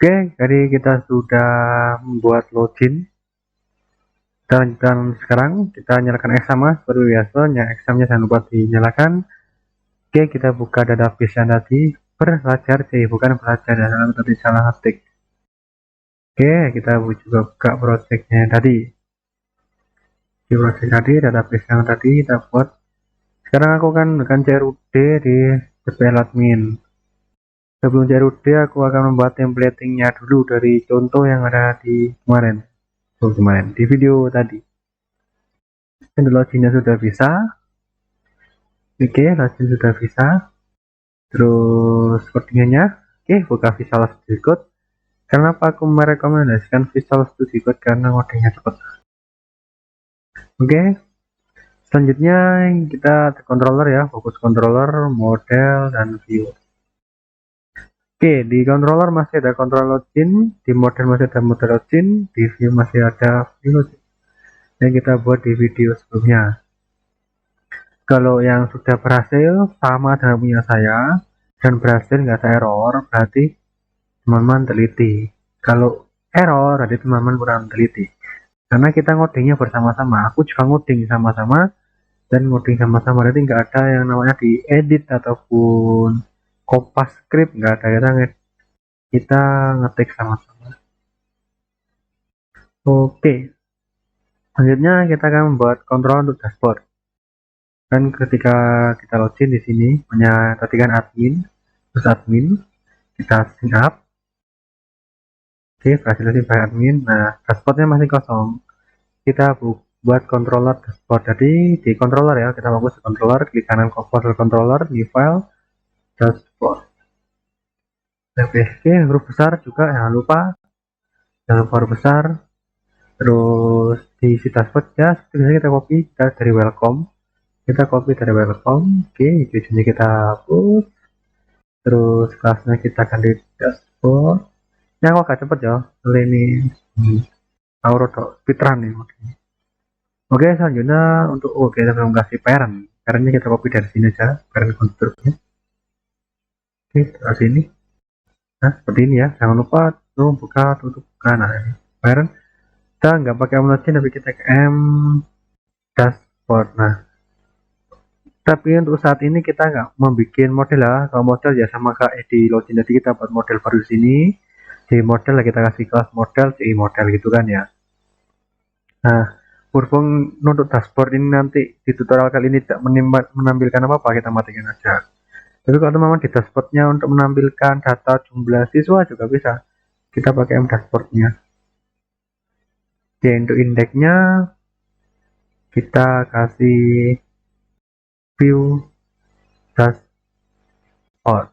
Oke, jadi kita sudah membuat login. Kita lanjutkan sekarang, kita nyalakan exam seperti biasanya. Examnya jangan lupa dinyalakan. Oke, kita buka database yang tadi, belajar sih, bukan belajar ya, tadi salah ngetik. Oke, kita juga buka projectnya yang tadi. Di project tadi, database yang tadi kita buat. Sekarang aku akan menekan CRUD di CPL admin. Sebelum CRUD, aku akan membuat templatingnya dulu dari contoh yang ada di kemarin di video tadi. Ini loginnya sudah bisa. Oke, login sudah bisa. Terus codingannya, oke, buka Visual Studio Code. Kenapa aku merekomendasikan Visual Studio Code? Karena codingnya cepat. Oke, selanjutnya kita ke controller ya, fokus controller, model, dan view. Oke, di controller masih ada control login, di model masih ada model login, di view masih ada view login yang kita buat di video sebelumnya. Kalau yang sudah berhasil sama dengan punya saya dan berhasil nggak ada error, berarti teman-teman teliti. Kalau error, berarti teman-teman kurang teliti. Karena kita ngodingnya bersama-sama, aku juga ngoding sama-sama dan ngoding sama-sama, berarti nggak ada yang namanya diedit ataupun kopas script, nggak ada, kita ngetik sama-sama. Oke, selanjutnya kita akan membuat kontrol untuk dashboard. Dan ketika kita login di sini, punya tadi kan admin, terus admin, kita sign up. Oke, berhasil by admin. Nah, dashboardnya masih kosong. Kita buat controller dashboard. Jadi di controller ya, kita fokus di controller, klik kanan folder controller, new file, dashboard. Oke, huruf besar juga jangan lupa huruf besar. Terus di si dashboard ya, seperti kita copy dari welcome. Kita copy dari welcome. Oke, ujungnya kita hapus. Terus kelasnya kita ganti dashboard. Ini aku agak cepet ya, ini Auro speedrun nih. Oke, selanjutnya untuk kita belum kasih parentnya kita copy dari sini aja, parent konstruknya. Oke, dari sini. Nah, seperti ini ya, jangan lupa tuh buka, tutup, buka. Nah, parent kita nggak pakai m login tapi kita ke m dashboard. Nah, tapi untuk saat ini kita nggak membuat model ya. Kalau model ya sama kayak di login tadi, kita buat model baru di sini. Di model kita kasih kelas model, CI model gitu kan ya. Nah, berhubung untuk dashboard ini nanti di tutorial kali ini tidak menampilkan apa-apa, kita matikan aja. Tapi kalau teman-teman di dashboardnya untuk menampilkan data jumlah siswa juga bisa, kita pakai m dashboardnya. Oke, untuk indeksnya kita kasih view dashboard.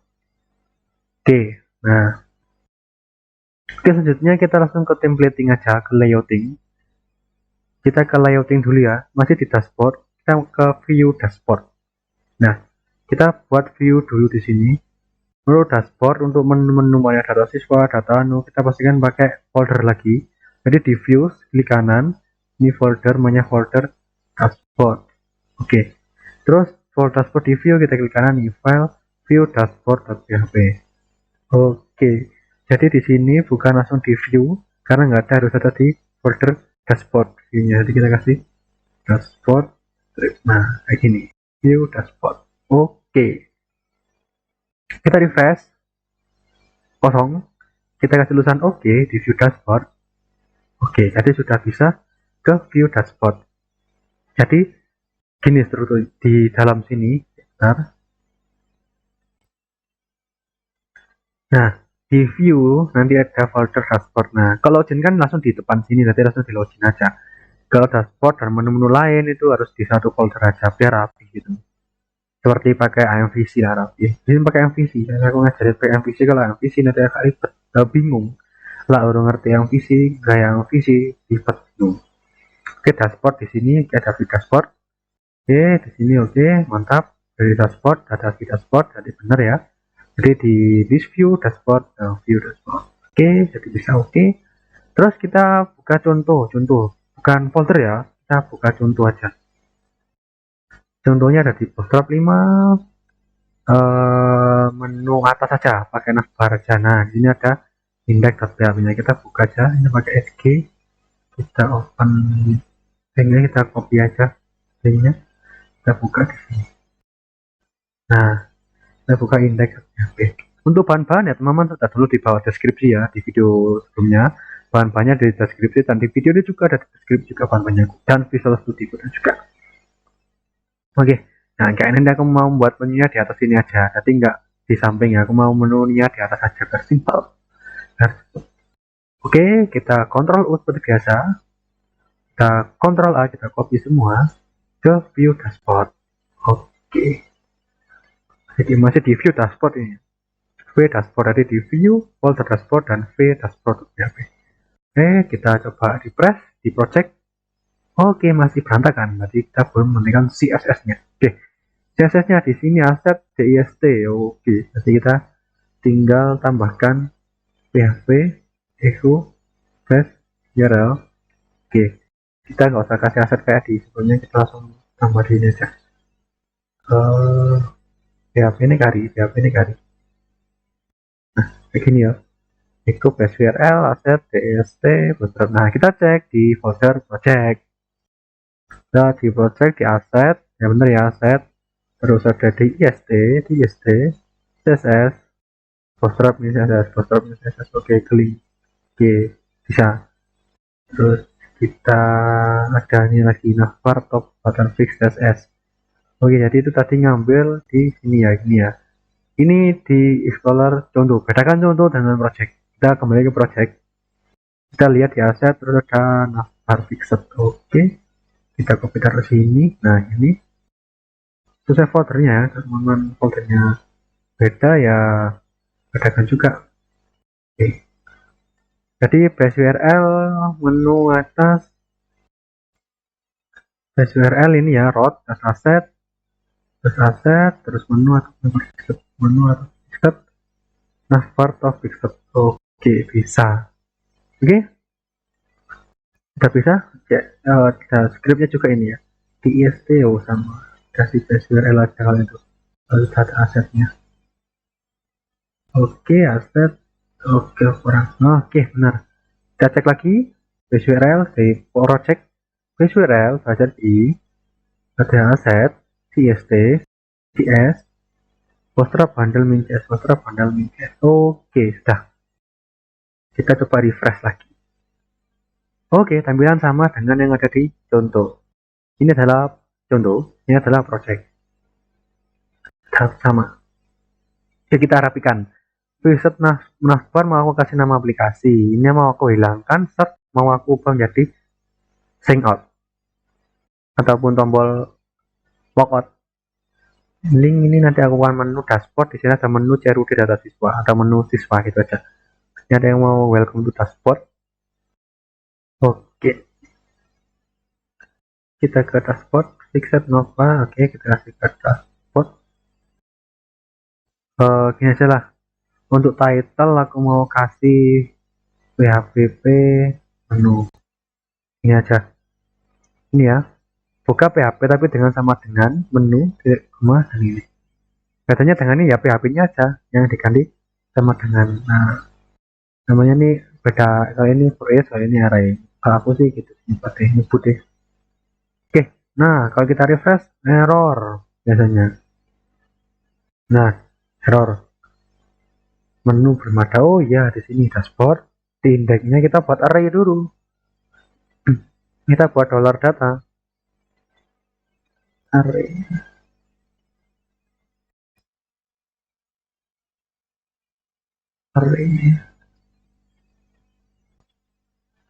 Oke, nah, oke, selanjutnya kita langsung ke templating aja, ke layouting. Kita ke layouting dulu ya, masih di dashboard, kita ke view dashboard. Nah, kita buat view dulu di sini. Menurut dashboard untuk menu-menu banyak data siswa, data kita pastikan pakai folder lagi. Jadi di views, klik kanan, ini folder, namanya folder dashboard. Oke, terus folder dashboard di view, kita klik kanan, nih file, view dashboard.php. Oke, jadi di sini bukan langsung di view, karena nggak ada, harus ada di folder dashboard view-nya. Jadi kita kasih dashboard, nah kayak gini, view dashboard. Oke, kita refresh, kosong, kita kasih tulisan oke di view dashboard. Oke, jadi sudah bisa ke view dashboard. Jadi gini struktur di dalam sini, bentar. Nah, di view nanti ada folder dashboard. Nah, kalau login kan langsung di depan sini, nanti langsung di login aja. Kalau dashboard dan menu-menu lain itu harus di satu folder aja biar rapi gitu. Seperti pakai AMVC lah rapi. Jadi pakai AMVC, karena aku ngajarin pakai AMVC, kalau AMVC nanti agak ribet, bingung. Lah orang ngerti AMVC, gaya AMVC ribet bingung. Oke, dashboard di sini ada view dashboard. Oke, di sini oke, mantap. Dari dashboard ada view dashboard, jadi benar ya. Jadi di this view dashboard, view dashboard. Oke, jadi bisa oke. Terus kita buka contoh, bukan folder ya, kita buka contoh aja. Contohnya ada di Bootstrap 5, menu atas saja, pakai navbar aja. Nah, di sini ada index.php-nya kita buka aja, ini pakai SG, kita open linknya, kita copy aja linknya, kita buka di sini. Nah, kita buka index.php. Untuk bahan-bahan ya teman-teman sudah dulu di bawah deskripsi ya, di video sebelumnya bahan-bahannya di deskripsi, dan di video ini juga ada di deskripsi juga bahan-bahannya, dan Visual Studio juga. Oke, nah kayak ini aku mau membuat menunya di atas ini aja, jadi nggak di samping ya, aku mau menunya di atas aja biar simple. Oke, kita Ctrl U seperti biasa, kita Ctrl A, kita copy semua ke view dashboard. Oke, jadi masih di view dashboard ini, V dashboard, ada di view folder dashboard dan V dashboard. Oke, kita coba refresh di project. Oke, masih berantakan, berarti kita belum menekan CSS-nya. Oke, CSS-nya di sini aset dist. Oke, jadi kita tinggal tambahkan php echo slash url. Oke, kita nggak usah kasih aset kayak di sebelumnya, kita langsung tambah di ini aja. php ini kari. Nah, kayak gini ya. Echo slash url aset dist bootstrap. Nah, kita cek di folder project. Nah, di project di aset, ya bener ya, aset, terus ada di ist css bootstrap ini css. Oke, klik, oke, bisa. Terus kita ada ini lagi, navbar top button fix css. Oke, jadi itu tadi ngambil di sini ya, ini ya, ini di explorer contoh. Bedakan contoh dengan project. Kita kembali ke project, kita lihat di aset, terus ada navbar fixed. Oke, kita copy taruh sini. Nah, ini itu saya foldernya, teman-teman, foldernya beda ya, bedakan juga. Oke, jadi base URL menu atas, base URL ini ya, root terus aset, terus menu atau fixed, nah part of fixed. Oke, bisa. Oke, udah bisa. Ya, kita scriptnya juga ini ya, di isto sama kasih base URL aja kalau itu, lalu data asetnya. Oke, aset. Oke, kurang. Oke, benar. Kita cek lagi base URL di project. Base URL saja di ada aset tst ts bootstrap bundle min.js. Oke, sudah. Kita coba refresh lagi. Oke, tampilan sama dengan yang ada di contoh. Ini adalah contoh, ini adalah project. Sama. Jadi kita rapikan. Preset navbar mau aku kasih nama aplikasi, ini mau aku hilangkan, search mau aku ubah menjadi sign out ataupun tombol logout. Link ini nanti aku akan menu dashboard, di sini ada menu CRUD data siswa atau menu siswa gitu aja. Ini ada yang mau welcome to dashboard. Oke, kita ke dashboard, fixed nova. Oke, kita kasih ke dashboard. Gini aja lah. Untuk title aku mau kasih php menu. Ini aja. Ini ya. Buka PHP tapi dengan sama dengan menu dan ini. Katanya dengan ini ya PHP-nya aja yang diganti sama dengan. Nah, namanya nih beda. Kalau ini progress, kalau ini array. Kalau aku sih gitu. Nyebut deh. Oke. Nah, kalau kita refresh error biasanya. Nah, error. Menu belum ada. Oh ya, di sini dashboard. Di indeksnya kita buat array dulu. Kita buat dollar data. Array.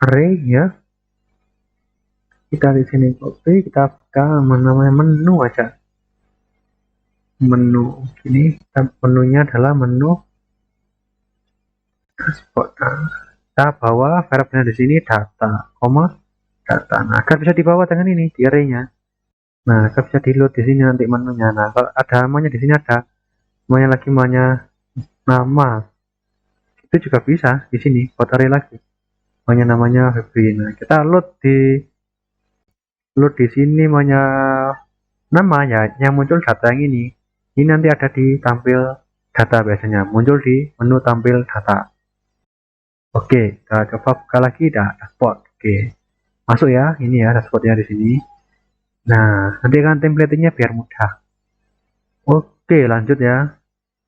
Array ya. Kita di sini copy, kita buka namanya menu aja. Menu ini menunya adalah menu dashboard. Kita bawa variabelnya di sini data, data. Nah, agar bisa dibawa dengan ini di array-nya. Nah, agar bisa di load di sini nanti menunya. Nah, kalau ada namanya di sini ada namanya lagi, nama itu juga bisa di sini buat array lagi. Namanya Febri. Nah, kita load di sini nama ya, yang muncul data yang ini nanti ada di tampil data, biasanya muncul di menu tampil data. Oke, kita coba buka lagi dashboard. Oke, masuk ya. Ini ya dashboardnya di sini. Nah, nanti kan templatingnya biar mudah. Oke, lanjut ya.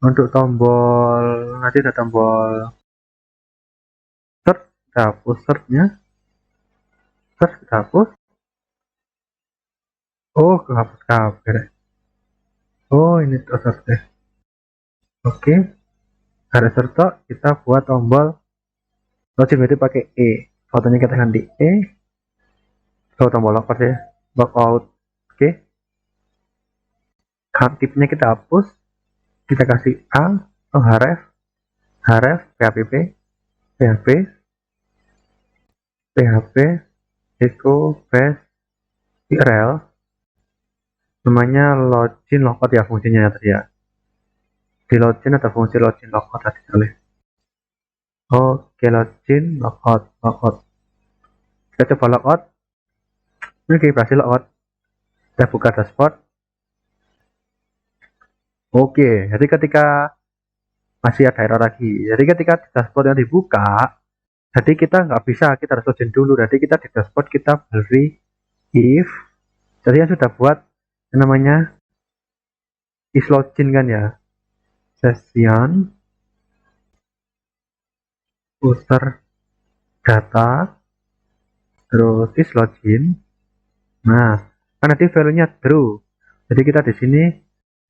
Untuk tombol nanti ada tombol search, kita hapus searchnya. Search kita hapus. Oh, kehapus kabel. Oh, ini tuh search deh. Oke, ada search kita buat tombol login itu pakai E. Fotonya kita ganti E. Oh, tombol logout ya. Logout. Oke. Tipnya kita hapus. Kita kasih A. Oh, href. Href. PHP. PHP. PHP. Echo. Base. URL. Namanya login logout ya fungsinya tadi ya. Di login ada fungsi login logout tadi boleh. Oke, login logout. Kita coba logout. Ini berhasil logout. Kita buka dashboard. Oke, jadi ketika masih ada error lagi. Jadi ketika dashboard yang dibuka, jadi kita nggak bisa, kita harus login dulu. Jadi kita di dashboard kita beri if. Jadi yang sudah buat yang namanya is login kan ya. Session user data terus is login. Nah, kan nanti value-nya true. Jadi kita di sini.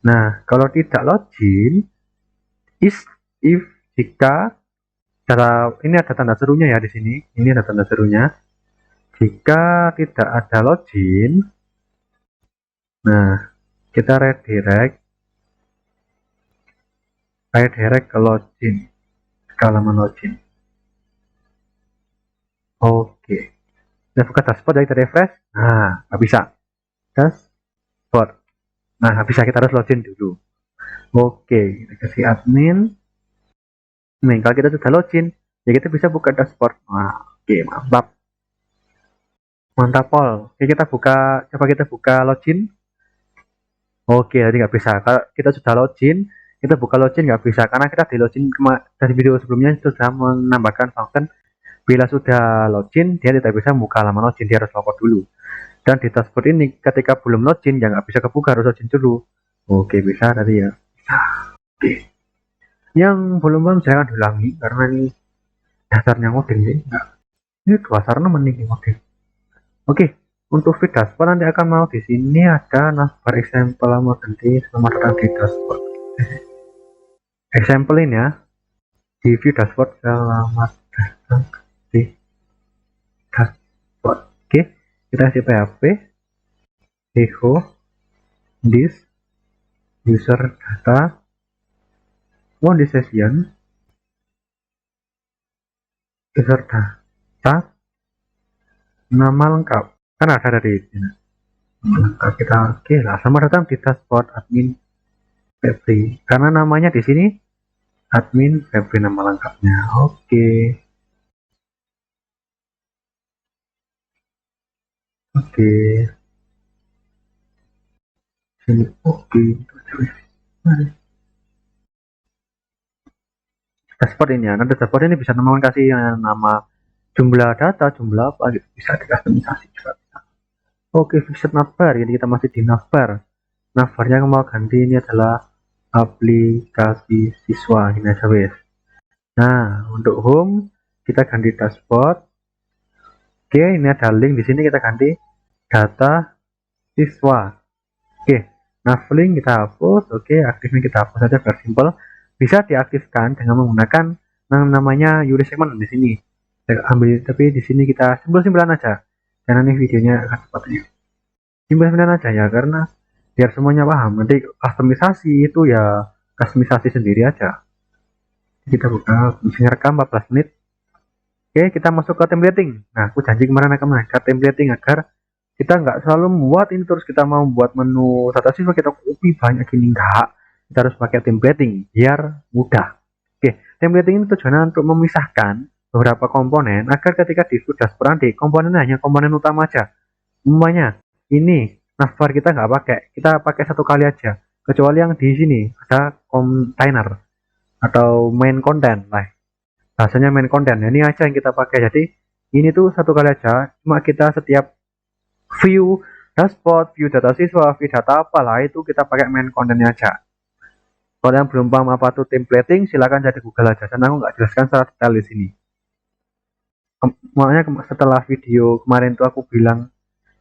Nah, kalau tidak login is if jika data ini ada tanda serunya ya di sini. Ini ada tanda serunya. Jika tidak ada login, nah kita redirect ke login, ke halaman login. Oke, kita buka dashboard ya, kita refresh. Nah, nggak bisa dashboard. Nah, nggak bisa, kita harus login dulu. Oke, kita kasih admin. Nih, kalau kita sudah login, ya kita bisa buka dashboard. Nah, oke, mantap pol. Oke, coba kita buka login. Oke, tadi nggak bisa. Kalau kita sudah login, kita buka login nggak bisa karena kita di login dari video sebelumnya sudah menambahkan function bila sudah login dia tidak bisa buka halaman login, dia harus logout dulu. Dan di dashboard ini ketika belum login ya nggak bisa kebuka, harus login dulu. Oke, bisa tadi ya. Oke. Yang belum paham jangan diulangi karena ini dasarnya ngoding sih. Ini dasarnya mending ngoding. Oke. Untuk feed dashboard nanti akan mau di sini ada navbar example mau ganti selamat datang di dashboard. Example ini ya di view dashboard selamat datang di dashboard. Oke, kita kasih PHP echo this user data on the session user data nama lengkap kan ada dari sini. Kita oke lah, selamat datang di dashboard admin Febri karena namanya di sini admin Febri nama lengkapnya. Oke. Sini oke. Dashboard ini ya, nanti dashboard ini bisa teman-teman kasih nama jumlah data, jumlah apa gitu, bisa dikustomisasi juga. Oke, fixed navbar, jadi kita masih di navbar. Navbarnya yang mau ganti ini adalah aplikasi siswa, ini aja wes. Nah, untuk home kita ganti dashboard. Oke, ini ada link di sini, kita ganti data siswa. Oke, navlink kita hapus. Oke, aktifnya kita hapus saja biar simple. Bisa diaktifkan dengan menggunakan yang namanya URI segment di sini. Saya ambil, tapi di sini kita simpel-simpelan aja. Karena ini videonya akan cepatnya. Simpel-simpelan aja ya, karena biar semuanya paham. Nanti kustomisasi itu ya kustomisasi sendiri aja. Kita buka, misalnya rekam 14 menit. Oke, kita masuk ke templating. Nah, aku janji kemarin akan mengangkat templating agar kita nggak selalu membuat ini terus kita mau buat menu tata siswa kita copy banyak gini, enggak. Kita harus pakai templating biar mudah. Oke, templating ini tujuannya untuk memisahkan beberapa komponen agar ketika di dashboard nanti komponen hanya komponen utama aja. Umpamanya ini navbar kita nggak pakai, kita pakai satu kali aja. Kecuali yang di sini ada kontainer atau main content lah. bahasanya main content. Ini aja yang kita pakai. Jadi ini tuh satu kali aja, cuma kita setiap view dashboard, view data siswa, view data apalah itu kita pakai main content-nya aja. Kalau yang belum paham apa tuh templating, silakan cari Google aja. Karena aku nggak jelaskan secara detail di sini. Makanya setelah video kemarin tuh aku bilang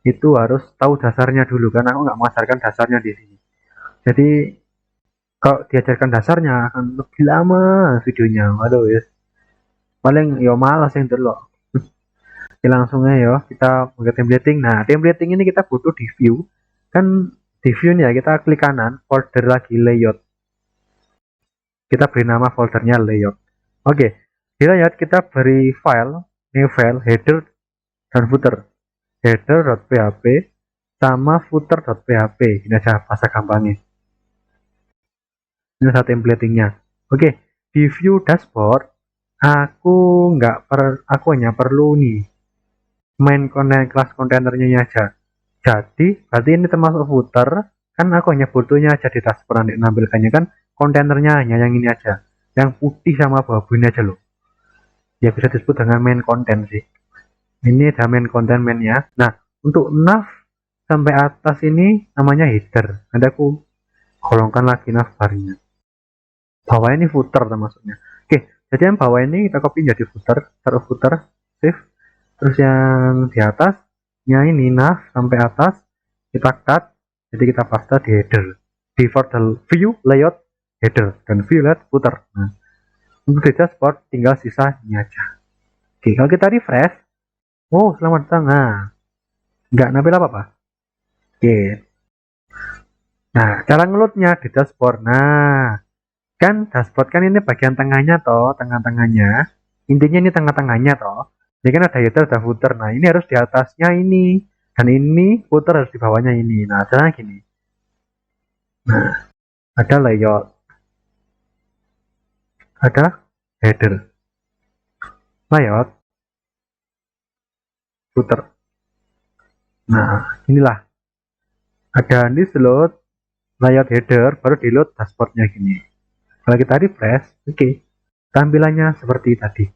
itu harus tahu dasarnya dulu, karena aku nggak mengajarkan dasarnya di sini. Jadi kalau diajarkan dasarnya akan lebih lama videonya. Waduh ya. Paling yo malas yang dulu. Oke, langsung aja ya kita pakai templating. Nah, templating ini kita butuh di view. Kan di view nih ya, kita klik kanan, folder lagi layout. Kita beri nama foldernya layout. Oke, di layout kita beri file, new file, header dan footer. Header.php sama footer.php. Ini aja bahasa gampangnya. Ini adalah templatingnya. Oke, di view dashboard aku hanya perlu nih main konten kelas kontainernya aja. Jadi berarti ini termasuk footer, kan aku hanya butuhnya aja di dashboard nanti menampilkannya kan kontainernya hanya yang ini aja, yang putih sama bawah ini aja loh. Ya bisa disebut dengan main content sih. Ini ada main content mainnya. Nah, untuk nav sampai atas ini namanya header. Nanti aku golongkan lagi nav barnya. Bawah ini footer termasuknya. Oke, jadi yang bawah ini kita copy jadi footer, taruh footer, save. Terus yang di atasnya ini nav sampai atas kita cut, jadi kita paste di header. Di folder view layout header dan view layout footer. Nah, untuk di dashboard tinggal sisanya aja. Oke, kalau kita refresh, oh selamat datang. Nah, nggak nampil apa-apa. Oke. Nah, cara ngeloadnya di dashboard. Nah, kan dashboard kan ini bagian tengahnya toh, tengah-tengahnya. Intinya ini tengah-tengahnya toh. Ini kan ada header, ada footer. Nah, ini harus di atasnya ini. Dan ini footer harus di bawahnya ini. Nah, caranya gini. Nah, ada layout. Ada header. Layout. Footer. Nah, inilah. Ada list load, layout header, baru di load dashboardnya gini. Kalau kita refresh, oke. Tampilannya seperti tadi.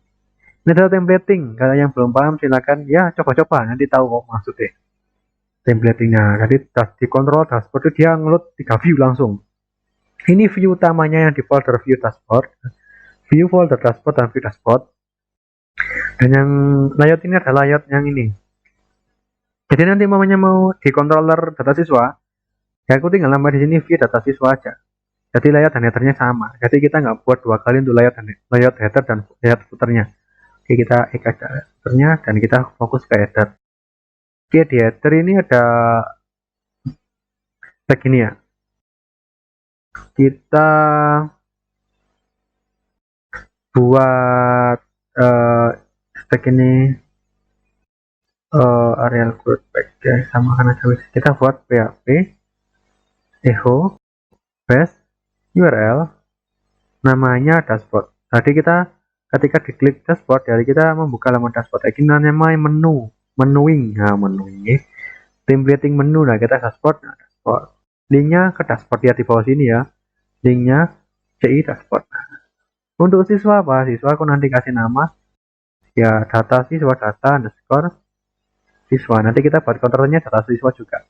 Ini adalah templating. Kalau yang belum paham silakan ya coba-coba nanti tahu kok maksudnya. Templatingnya. Jadi di kontrol dashboard itu dia ngeload 3 view langsung. Ini view utamanya yang di folder view dashboard, view folder dashboard dan view dashboard. Dan yang layout ini adalah layout yang ini. Jadi nanti mamanya mau di controller data siswa, ya aku tinggal nambah di sini view data siswa aja. Jadi layout dan headernya sama. Jadi kita nggak buat 2 kali untuk layout header dan layout footernya. Oke, kita add aja headernya dan kita fokus ke header. Oke, di header ini ada begini ya. Kita buat tag ini Arial group package sama kan aja. Kita buat php echo base URL namanya dashboard. Tadi kita ketika diklik dashboard, jadi kita membuka halaman dashboard. Ini namanya menuing. Nah, menuing templating menu. Nah, kita dashboard. Nah, dashboard. Linknya ke dashboard ya di bawah sini ya. Linknya CI dashboard. Untuk siswa apa? Siswa aku nanti kasih nama ya data siswa data underscore siswa. Nanti kita buat kontrolnya data siswa juga.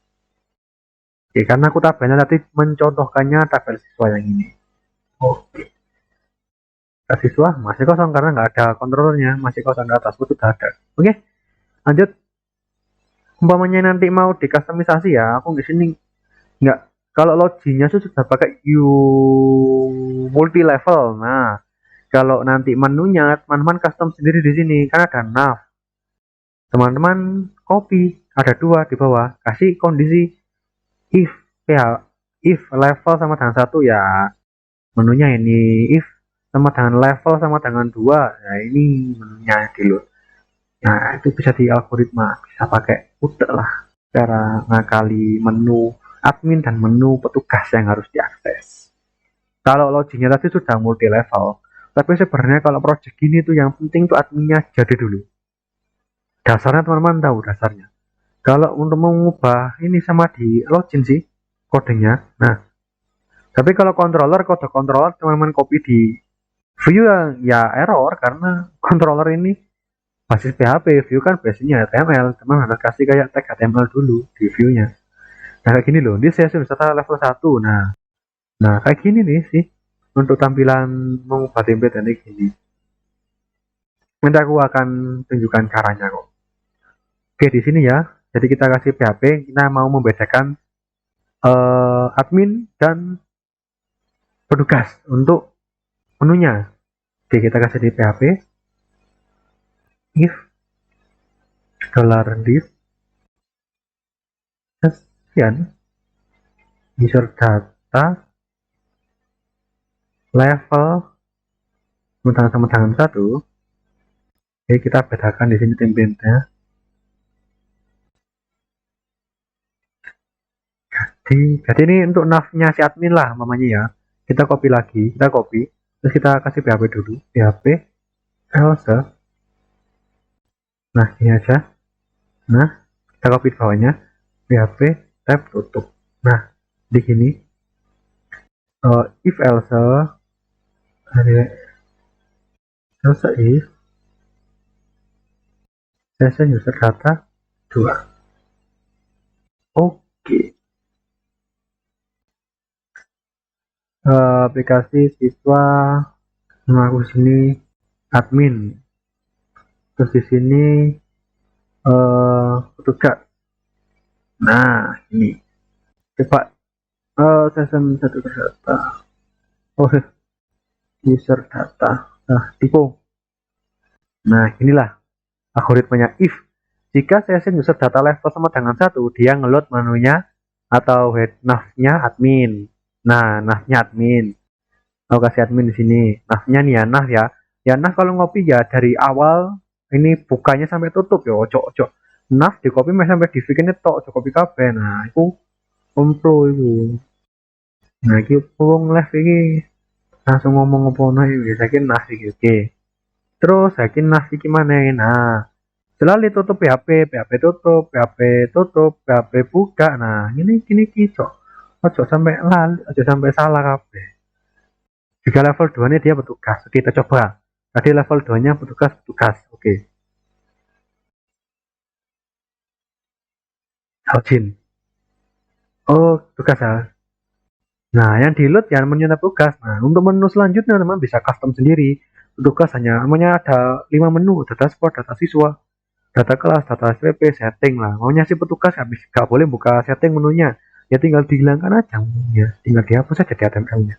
Oke, karena aku tabelnya tadi mencontohkannya tabel siswa yang ini. Oke. Data siswa masih kosong karena nggak ada kontrolnya, masih kosong, data sudah ada. Oke, lanjut. Umpamanya nanti mau dikustomisasi ya, aku di sini nggak. Kalau loginnya sudah pakai multi level. Nah, kalau nanti menunya teman-teman custom sendiri di sini karena ada nav. Teman-teman copy ada 2 di bawah, kasih kondisi if ya, if level sama dengan 1 ya menunya ini, if sama dengan level sama dengan 2 ya ini menunya dulu. Nah, itu bisa di algoritma, bisa pakai udah lah cara ngakali menu admin dan menu petugas yang harus diakses. Kalau loginnya tadi sudah multi level, tapi sebenarnya kalau project gini tuh yang penting tuh adminnya jadi dulu. Dasarnya teman-teman tahu dasarnya. Kalau untuk mengubah ini sama di login sih kodenya. Nah, tapi kalau controller, kode controller teman-teman copy di View ya error karena controller ini basis PHP. View kan basicnya HTML, teman harus kasih kayak tag HTML dulu di view-nya. Nah kayak gini loh, dia CSS wisata level 1. Nah kayak gini nih sih untuk tampilan mengubah template ini gini. Nanti aku akan tunjukkan caranya kok. Oke di sini ya. Jadi kita kasih PHP, kita mau membedakan admin dan petugas untuk menunya. Oke kita kasih di PHP if $div sekian user data level sama tangan 1. Oke kita bedakan di sini template-nya. Jadi ini untuk navnya si admin lah mamanya ya. Kita copy lagi, kita copy, terus kita kasih PHP dulu, PHP else. Nah ini aja. Nah kita copy di bawahnya, PHP tab tutup. Nah di sini if else else if session user data 2. Oke. Aplikasi siswa, nama aku sini admin, terus di sini petugas. Nah ini coba session satu data, oh user data, nah tipe. Nah inilah algoritmanya if jika session user data level sama dengan 1, dia ngeload menunya atau head navnya admin. Nah navnya admin, aku kasih admin di sini. Navnya nih ya nav ya. Ya nav kalau ngopi ya dari awal ini bukanya sampai tutup ya, ojo nav di copy sampai di bikinnya tok, ojo copy kabeh. Nah itu komplo itu. Nah iki wong live iki langsung ngomong apa nae ya saiki nav iki. Oke. Terus saiki nav iki mana? Nah selalu tutup PHP, PHP tutup, PHP tutup, PHP buka. Nah ini kicok. Ojo sampai lali, ojo sampai salah kabeh. Jika level 2 nya dia petugas. Oke, kita coba. Tadi level 2 nya petugas. Oke. Login. Oh, tugas ya. Nah, yang di load ya menu tugas. Nah, untuk menu selanjutnya teman bisa custom sendiri. Petugas hanya namanya ada 5 menu, data sport, data siswa, data kelas, data SPP, setting lah. Maunya si petugas habis gak boleh buka setting menunya. Ya tinggal dihilangkan aja menunya. Tinggal dihapus saja di HTML-nya.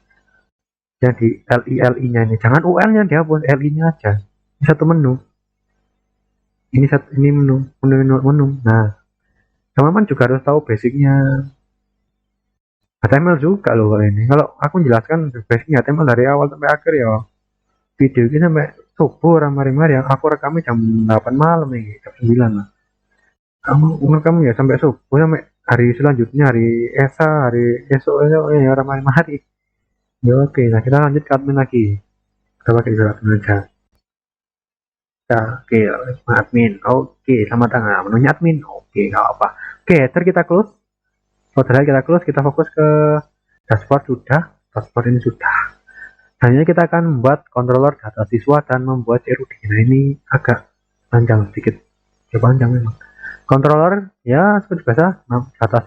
Jadi LI-nya ini jangan UL-nya dihapus, LI-nya aja. Ini satu menu. Ini menu. Nah, teman-teman juga harus tahu basicnya HTML juga loh kalau ini. Kalau aku menjelaskan basicnya HTML dari awal sampai akhir ya. Video ini sampai subuh ramai-ramai ya. Aku rekamnya jam 8 malam nih, jam 9 lah. Kamu rekam ya sampai subuh sampai hari selanjutnya, hari hari esok ya ramai-ramai hari. Ya oke, nah kita lanjut ke admin lagi. Kita pakai admin aja. Ya, oke, admin. Oke, sama tangan menunya admin. Oke, nggak apa. Oke, terus kita close. Setelah kita close, kita fokus ke dashboard sudah. Dashboard ini sudah. Hanya kita akan membuat controller data siswa dan membuat CRUD. Nah ini agak panjang sedikit. Ya panjang memang. Controller ya seperti biasa. Data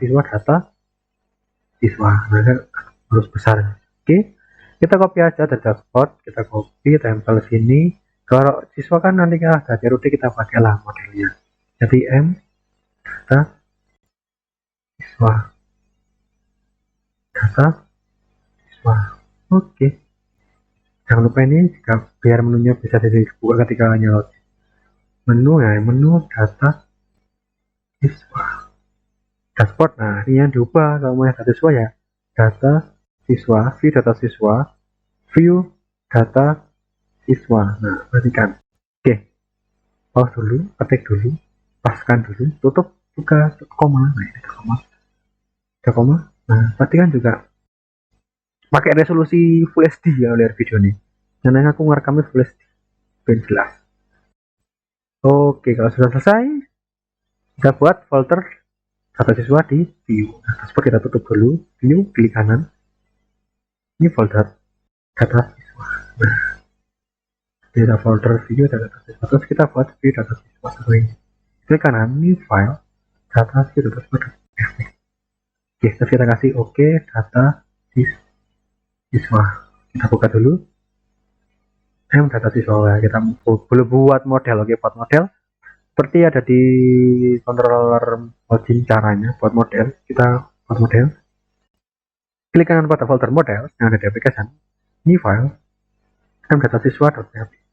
siswa. Nah, harus besar. Oke. Kita copy aja dari dashboard. Kita copy, tempel sini. Kalau siswa kan nanti kita ada CRUD kita pakailah modelnya. Jadi M data siswa. Data siswa. Oke. Jangan lupa ini jika biar menunya bisa dibuka ketika nyalot menu ya, menu data siswa dashboard. Nah ini yang diubah kalau mau data siswa ya, data siswa, view data siswa, view data siswa. Nah perhatikan. Oke, pause dulu, ketik dulu, paskan dulu, tutup, buka koma. Nah ini ada koma. Nah perhatikan juga pakai resolusi Full HD ya lihat video ini. Karena aku ngerekamnya Full HD biar jelas. Oke, kalau sudah selesai, kita buat folder data siswa di view. Nah, dashboard kita tutup dulu, view, klik kanan. Ini folder data siswa. Nah, Kita folder video data siswa, terus kita buat video data siswa sesuai. Klik kanan new file data siswa. Oke, terus kita kasih oke data siswa. Kita buka dulu. Data siswa ya. Kita belum buat model. Oke, buat model seperti ada di controller login caranya buat model. Kita buat model. Klik kanan pada folder model yang ada di application. New file. Data siswa.php.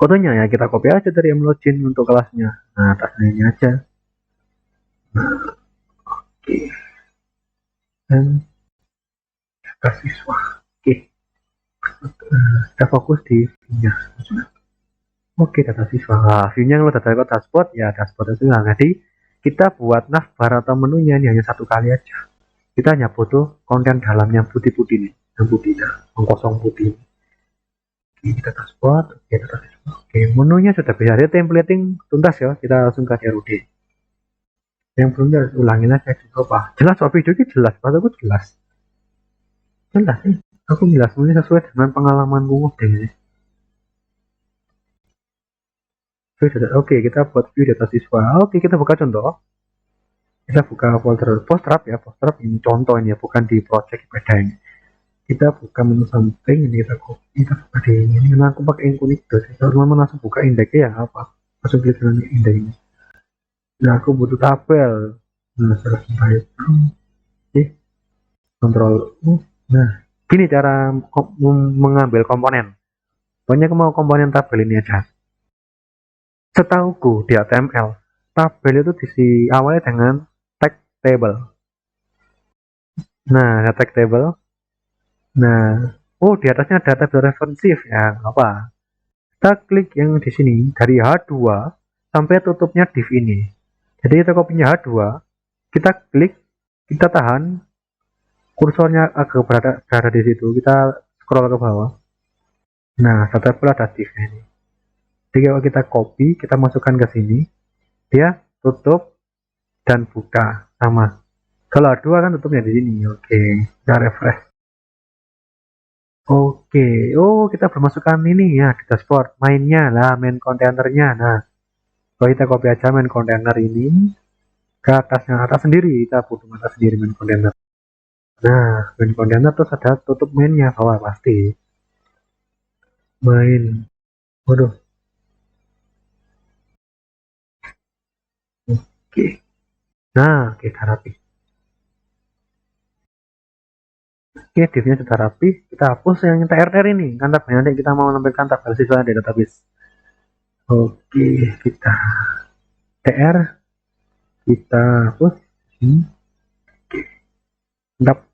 Kodenya ya kita copy aja dari login untuk kelasnya. Nah, atasnya ini aja. Nah, oke. Dan data siswa. Oke. Kita fokus di view-nya. Oke, data siswa. Nah, view-nya kalau data dashboard ya dashboard itu. Nah, jadi kita buat navbar atau menunya ini hanya satu kali aja. Kita hanya butuh konten dalamnya putih-putih nih, yang putihnya, yang kosong putih. Oke, kita dashboard. Oke, data siswa. Oke, menunya sudah bisa. Dia templating tuntas ya. Kita langsung ke DRUD. Yang belum jelas ulangin aja coba. Jelas kok video ini jelas, aku jelas. Jelas nih. Aku jelas ini sesuai dengan pengalamanku ngoding sih. Oke, kita buat view data siswa. Oke, kita buka contoh. Kita buka folder Bootstrap ya. Bootstrap ini contoh ini ya, bukan di project beda ini. Kita buka menu samping ini, kita copy, kita buka di ini. Nah, aku pakai incognito. Kalau langsung buka indeksnya ya apa? Langsung klik dengan indeksnya. Nah, aku butuh tabel. Nah, selesai itu. Oke. Kontrol. Nah, gini cara mengambil komponen. Pokoknya aku mau komponen tabel ini aja. Setahuku di HTML, tabel itu diisi awalnya dengan tag table. Nah, tag table. Nah, oh di atasnya ada tabel responsive ya, apa? Kita klik yang di sini dari H2 sampai tutupnya div ini. Jadi kita kopinya H2, kita klik, kita tahan, kursornya agak berada di situ, kita scroll ke bawah. Nah, tabel ada div ini. Jadi kalau kita copy, kita masukkan ke sini, dia tutup dan buka sama. Kalau H2 kan tutupnya di sini. Oke, kita refresh. Oke, oh kita bermasukkan ini ya di dashboard, mainnya lah, main kontainernya. Nah, kalau kita copy aja main kontainer ini ke atasnya, atas sendiri, kita butuh atas sendiri main kontainer. Nah, main kontainer terus ada tutup mainnya bawah pasti. Main, waduh. Oke, nah kita rapi. Oke, divnya sudah rapi. Kita hapus yang TRR ini, kan tabelnya nanti kita mau menampilkan tabel siswa di database. Oke, kita TR, kita hapus. Oke, mantap.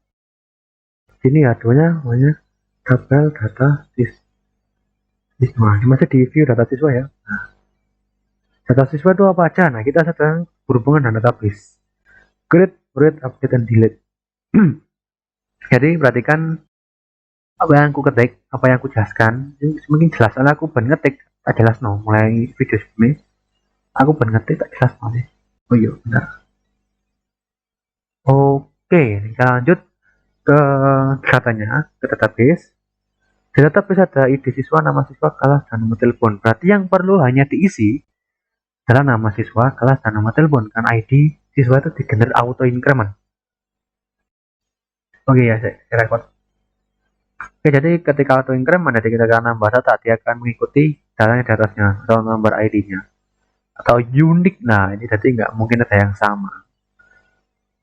Sini ya, namanya tabel data siswa. Ini masih di view data siswa ya. Nah, data siswa itu apa aja? Nah, kita sedang berhubungan dengan database. Create, read, update, dan delete. Jadi perhatikan apa yang aku ketik, apa yang aku jelaskan. Semakin jelas, karena aku ben ngetik tak jelas no. Mulai video ini, aku ben ngetik tak jelas no. Oh iya, bentar. Oke, kita lanjut ke datanya, ke database. Di database ada ID siswa, nama siswa, kelas, dan nomor telepon. Berarti yang perlu hanya diisi adalah nama siswa, kelas, dan nomor telepon. Karena ID siswa itu digenerate auto increment. Oke ya, saya record. Oke, jadi ketika auto increment, jadi kita akan nambah data, dia akan mengikuti datanya di atasnya, atau nomor ID-nya. Atau unique, nah ini jadi nggak mungkin ada yang sama.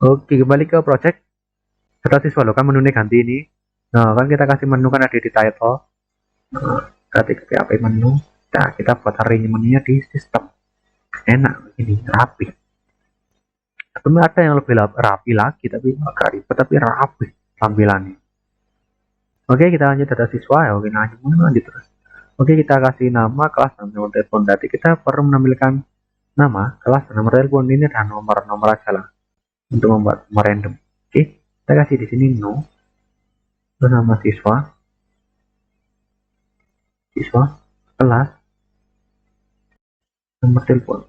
Oke, kembali ke project. Data siswa loh, kan menunya ganti ini. Nah, kan kita kasih menu kan ada di title. Nah, ketik PHP menu. Nah, kita buat arrange menunya di sistem. Enak, ini rapi. Tapi ada yang lebih rapi lagi, tapi agak ribet, tapi rapi tampilannya. Oke, kita lanjut data siswa ya. Oke, lanjut terus. Oke, kita kasih nama, kelas, dan nomor telepon. Berarti kita perlu menampilkan nama, kelas, dan nomor telepon. Ini ada nomor aja lah untuk membuat nomor random. Oke, kita kasih di sini no. Terus nama siswa, kelas, nomor telepon.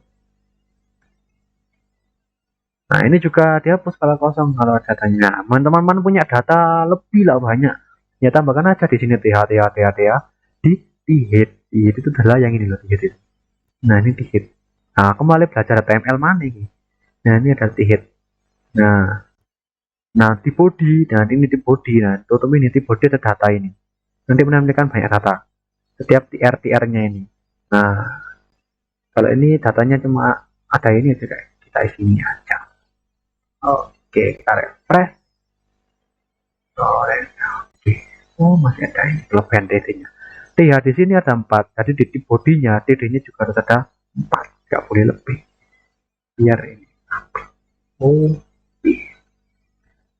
Nah, ini juga dihapus kalau kosong kalau datanya. Teman-teman punya data lebih lah banyak. Ya tambahkan aja di sini TH di di hit itu adalah yang ini loh, di hit itu. Nah ini di hit. Nah aku mulai belajar HTML mana ini. Nah ini ada di hit. Nah di body, nah ini di body. Nah tutup ini di body ada data ini. Nanti menampilkan banyak data. Setiap TR-TR-nya ini. Nah kalau ini datanya cuma ada ini aja kayak kita isinya aja. Oke, kita refresh. Oke. Oh masih ada ini kelebihan TD-nya. Ya di sini ada 4. Jadi di bodinya TD-nya juga harus ada 4. Nggak boleh lebih. Biar ini. Oh.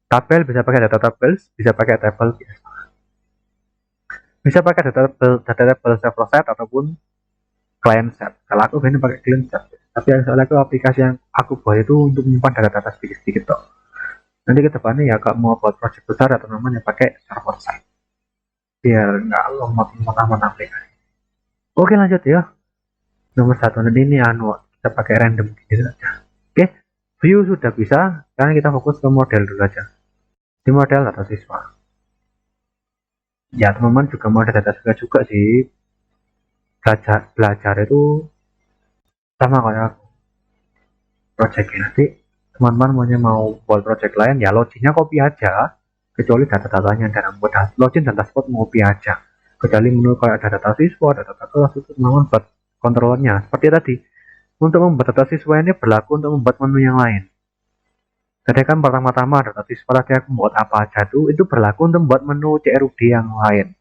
Tabel bisa pakai data tables, bisa pakai table biasa. Bisa pakai data table server set ataupun client set. Kalau aku ini pakai client set. Tapi soalnya aku aplikasi yang aku buat itu untuk menyimpan data-data sedikit-sedikit toh. Nanti ke depannya ya kalau mau buat project besar atau namanya pakai server side biar nggak lemot-lemot amat aplikasi. Oke lanjut ya. Nomor 1 nanti ini kita pakai random gitu aja. Oke, view sudah bisa. Sekarang kita fokus ke model dulu aja. Di model data siswa. Ya teman-teman juga mau ada data siswa juga sih. Belajar itu sama kayak aku. Projectnya nanti teman-teman mau buat project lain ya loginnya copy aja, kecuali data-datanya dan mudah login dan dashboard mau copy aja, kecuali menu kayak ada data siswa, ada data kelas itu teman-teman buat kontrolnya seperti tadi. Untuk membuat data siswa ini berlaku untuk membuat menu yang lain. Jadi kan pertama-tama data siswa tadi aku membuat apa aja itu berlaku untuk membuat menu CRUD yang lain.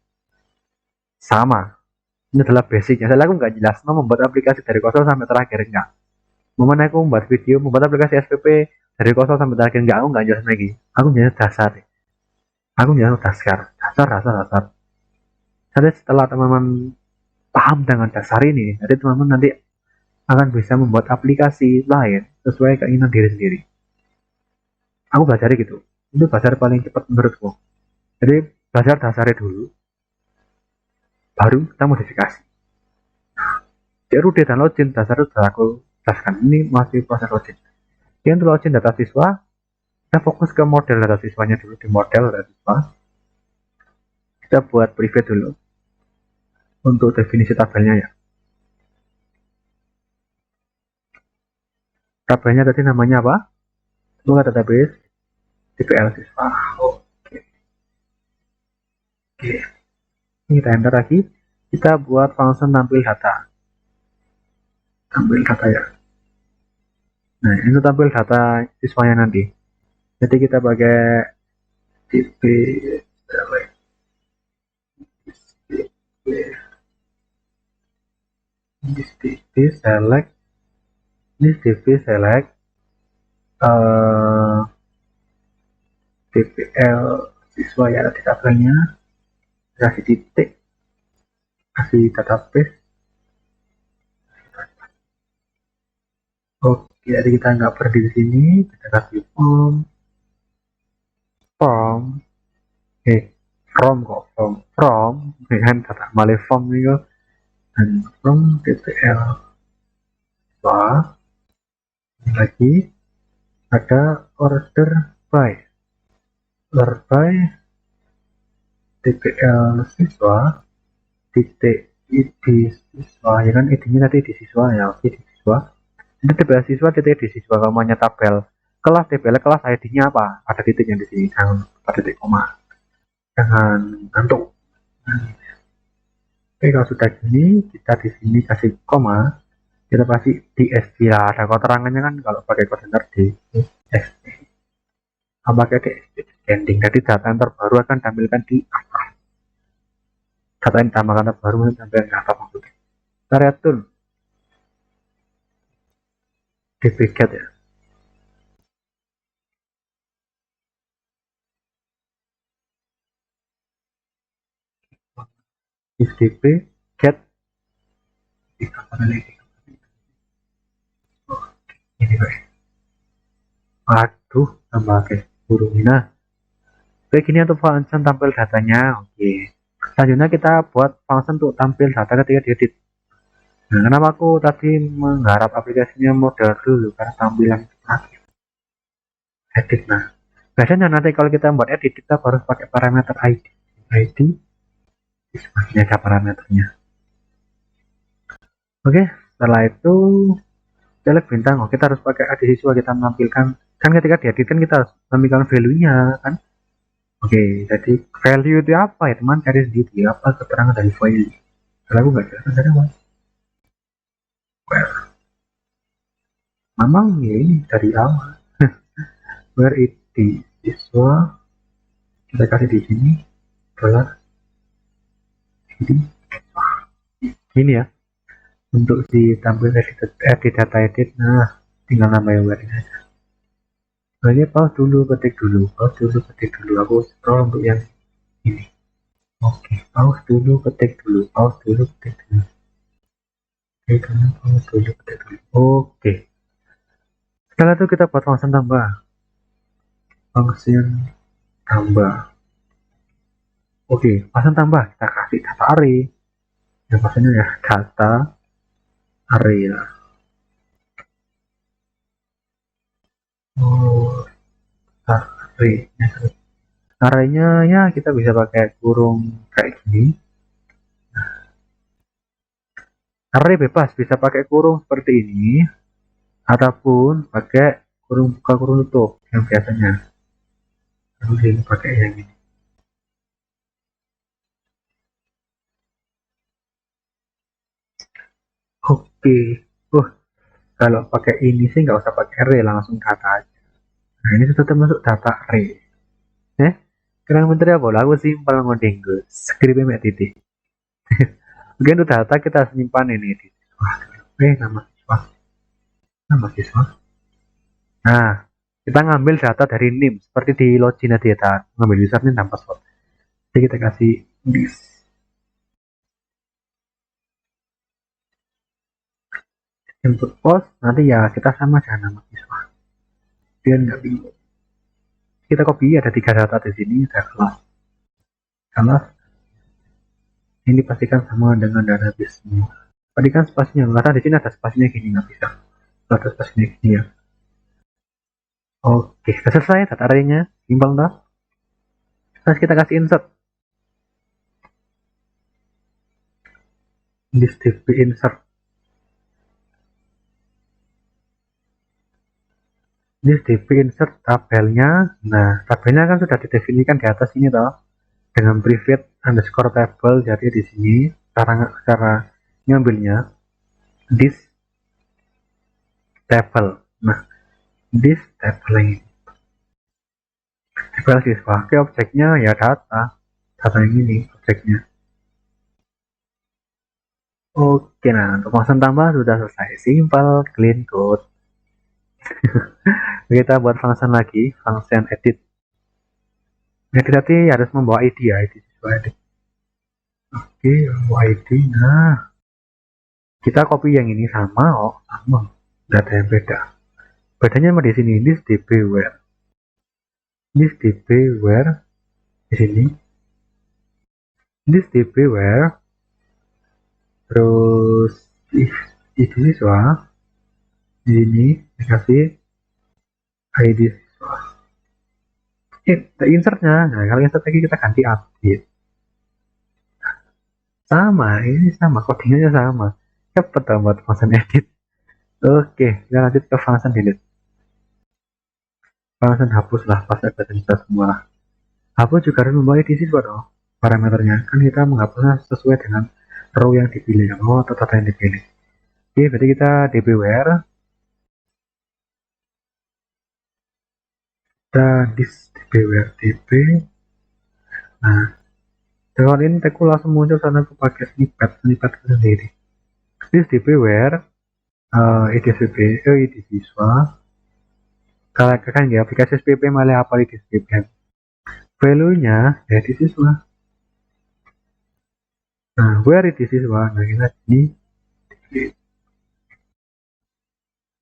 Sama, ini adalah basicnya. Saya aku nggak jelas membuat aplikasi dari kosong sampai terakhir enggak. Momen aku membuat video, membuat aplikasi SPP dari kosong sampai terakhir enggak, aku nggak jelas lagi. Aku jelas dasar. Aku jelas dasar. Jadi setelah teman-teman paham dengan dasar ini, jadi teman-teman nanti akan bisa membuat aplikasi lain sesuai keinginan diri sendiri. Aku belajar gitu. Itu belajar paling cepat menurutku. Jadi belajar dasarnya dulu, baru kita modifikasi. CRUD dan login dasar sudah aku jelaskan. Ini masih proses login. Jadi untuk login data siswa, kita fokus ke model data siswanya dulu. Di model data siswa, kita buat private dulu untuk definisi tabelnya ya. Tabelnya tadi namanya apa? Semoga database DPL siswa. Oke. Ini kita enter lagi. Kita buat function tampil data. Tampil data ya. Nah, ini tampil data siswanya nanti. Jadi kita pakai dp select DPL siswa ya di tabelnya, kasih titik, kasih database. Oke, jadi kita nggak berdiri di sini, kita kasih from dengan data malih form itu dan from DPL lagi ada order by DPL siswa titik id siswa ya kan, id-nya tadi di siswa ya. Oke, di siswa ini DPL siswa titik di siswa. Namanya tabel kelas DPL kelas id-nya apa, ada titiknya di sini, jangan ada titik koma, jangan ngantuk. Oke, kalau sudah gini kita di sini kasih koma, kita pasti di DST lah, ada keterangannya kan kalau pakai kontainer di DST. Kalau pakai DST ending, jadi data yang terbaru akan tampilkan di atas. Data yang ditambahkan terbaru tampilkan di atas maksudnya. Kita return dpget ya. If dp get ini guys. Aduh, tambah ke burung. Nah, kayak gini untuk function tampil datanya. Oke. Selanjutnya kita buat function untuk tampil data ketika diedit. Nah, kenapa aku tadi menggarap aplikasinya model dulu, karena tampilan terakhir edit. Nah, biasanya nanti kalau kita buat edit kita harus pakai parameter ID. ID di ada parameternya. Oke, setelah itu caleg bintang. Oh, kita harus pakai ada siswa, kita menampilkan, kan ketika diedit kan kita harus menampilkan value-nya kan. Oke, jadi value itu apa ya teman, cari sendiri apa keterangan dari value. Kalau aku nggak jelas ada apa. Well, memang ya ini dari awal. Where it di siswa kita kasih di sini adalah ini ya, untuk ditampil edit data edit. Nah, tinggal nambahin where ini aja. Oke, pause dulu, ketik dulu, pause dulu, ketik dulu. Aku scroll untuk yang ini. Oke, pause dulu, ketik dulu, pause dulu, ketik dulu. Oke, pause dulu, ketik dulu. Oke, setelah itu kita buat function tambah. Function tambah. Oke, function tambah. Kita kasih data array. Yang pastinya ya data array ya. Oh, data array. Arraynya ya kita bisa pakai kurung kayak gini. Array bebas, bisa pakai kurung seperti ini, ataupun pakai kurung buka kurung tutup yang biasanya. Terus ini pakai yang ini. Oke, kalau pakai ini sih nggak usah pakai array, langsung data aja. Nah ini sudah termasuk data array. Eh, kurang menteri apa? Lagu simpel ngoding gue. Skripnya mek titik. Mungkin untuk data kita simpan ini di siswa. Nama siswa. Nama siswa. Nah, kita ngambil data dari NIM seperti di login tadi ya, ngambil username dan password. Jadi kita kasih this. Input post nanti ya kita sama aja nama siswa. Biar nggak bingung. Kita copy, ada 3 data di sini, ada kelas ini pastikan sama dengan database semua. Pastikan spasinya, karena di sini ada spasinya gini, nggak bisa. Ada spasinya gini ya. Oke, sudah selesai data array-nya, simpel dah. Terus kita kasih insert. This db insert. This db insert tabelnya. Nah, tabelnya kan sudah didefinisikan di atas ini toh, dengan private underscore table. Jadi di sini cara ngambilnya this table. Nah, this table ini tabel siswa. Oke, objeknya ya data yang ini objeknya. Oke, nah untuk function tambah sudah selesai, simple, clean code. Kita buat function lagi, function edit. Edit nanti harus membawa id ya, id siswa edit. Oke, membawa id. Nah, kita copy yang ini sama, sama, nggak ada yang beda. Bedanya di sini, this db where, this db where di sini, this db where, terus itu siswa di sini dikasih id siswa. Insertnya, nah kalau insert lagi kita ganti update. Sama, ini sama, codingnya sama. Cepet buat function edit. Oke, kita lanjut ke function delete. Function hapus lah, pas ada bisa semua. Hapus juga harus membawa id siswa dong. Parameternya, kan kita menghapusnya sesuai dengan row yang dipilih, atau data yang dipilih. Oke, berarti kita db where dan this db where db. Nah, dengan ini teku langsung muncul karena aku pakai snippet sendiri. This db where id siswa. Kalau kan ya aplikasi SPP malah apa id SPP. Value-nya ya di siswa. Nah, where di siswa. Nah, kita ini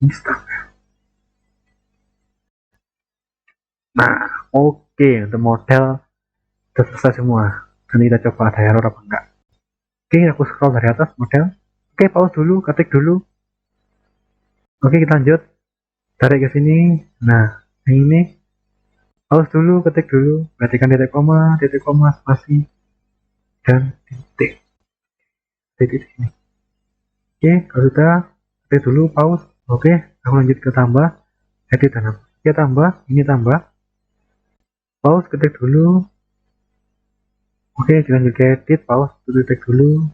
start. Nah, oke, untuk model sudah selesai semua. Nanti kita coba ada error apa enggak. Oke, aku scroll dari atas model. Oke, pause dulu, ketik dulu. Oke, kita lanjut. Tarik ke sini. Nah, ini pause dulu, ketik dulu. Perhatikan titik koma, spasi, dan titik. Titik ini. Oke, kalau sudah, ketik dulu, pause. Oke, aku lanjut ke tambah, edit dan hapus. Oke, tambah, ini tambah, pause, ketik dulu. Oke, lanjut ke edit, pause, ketik dulu.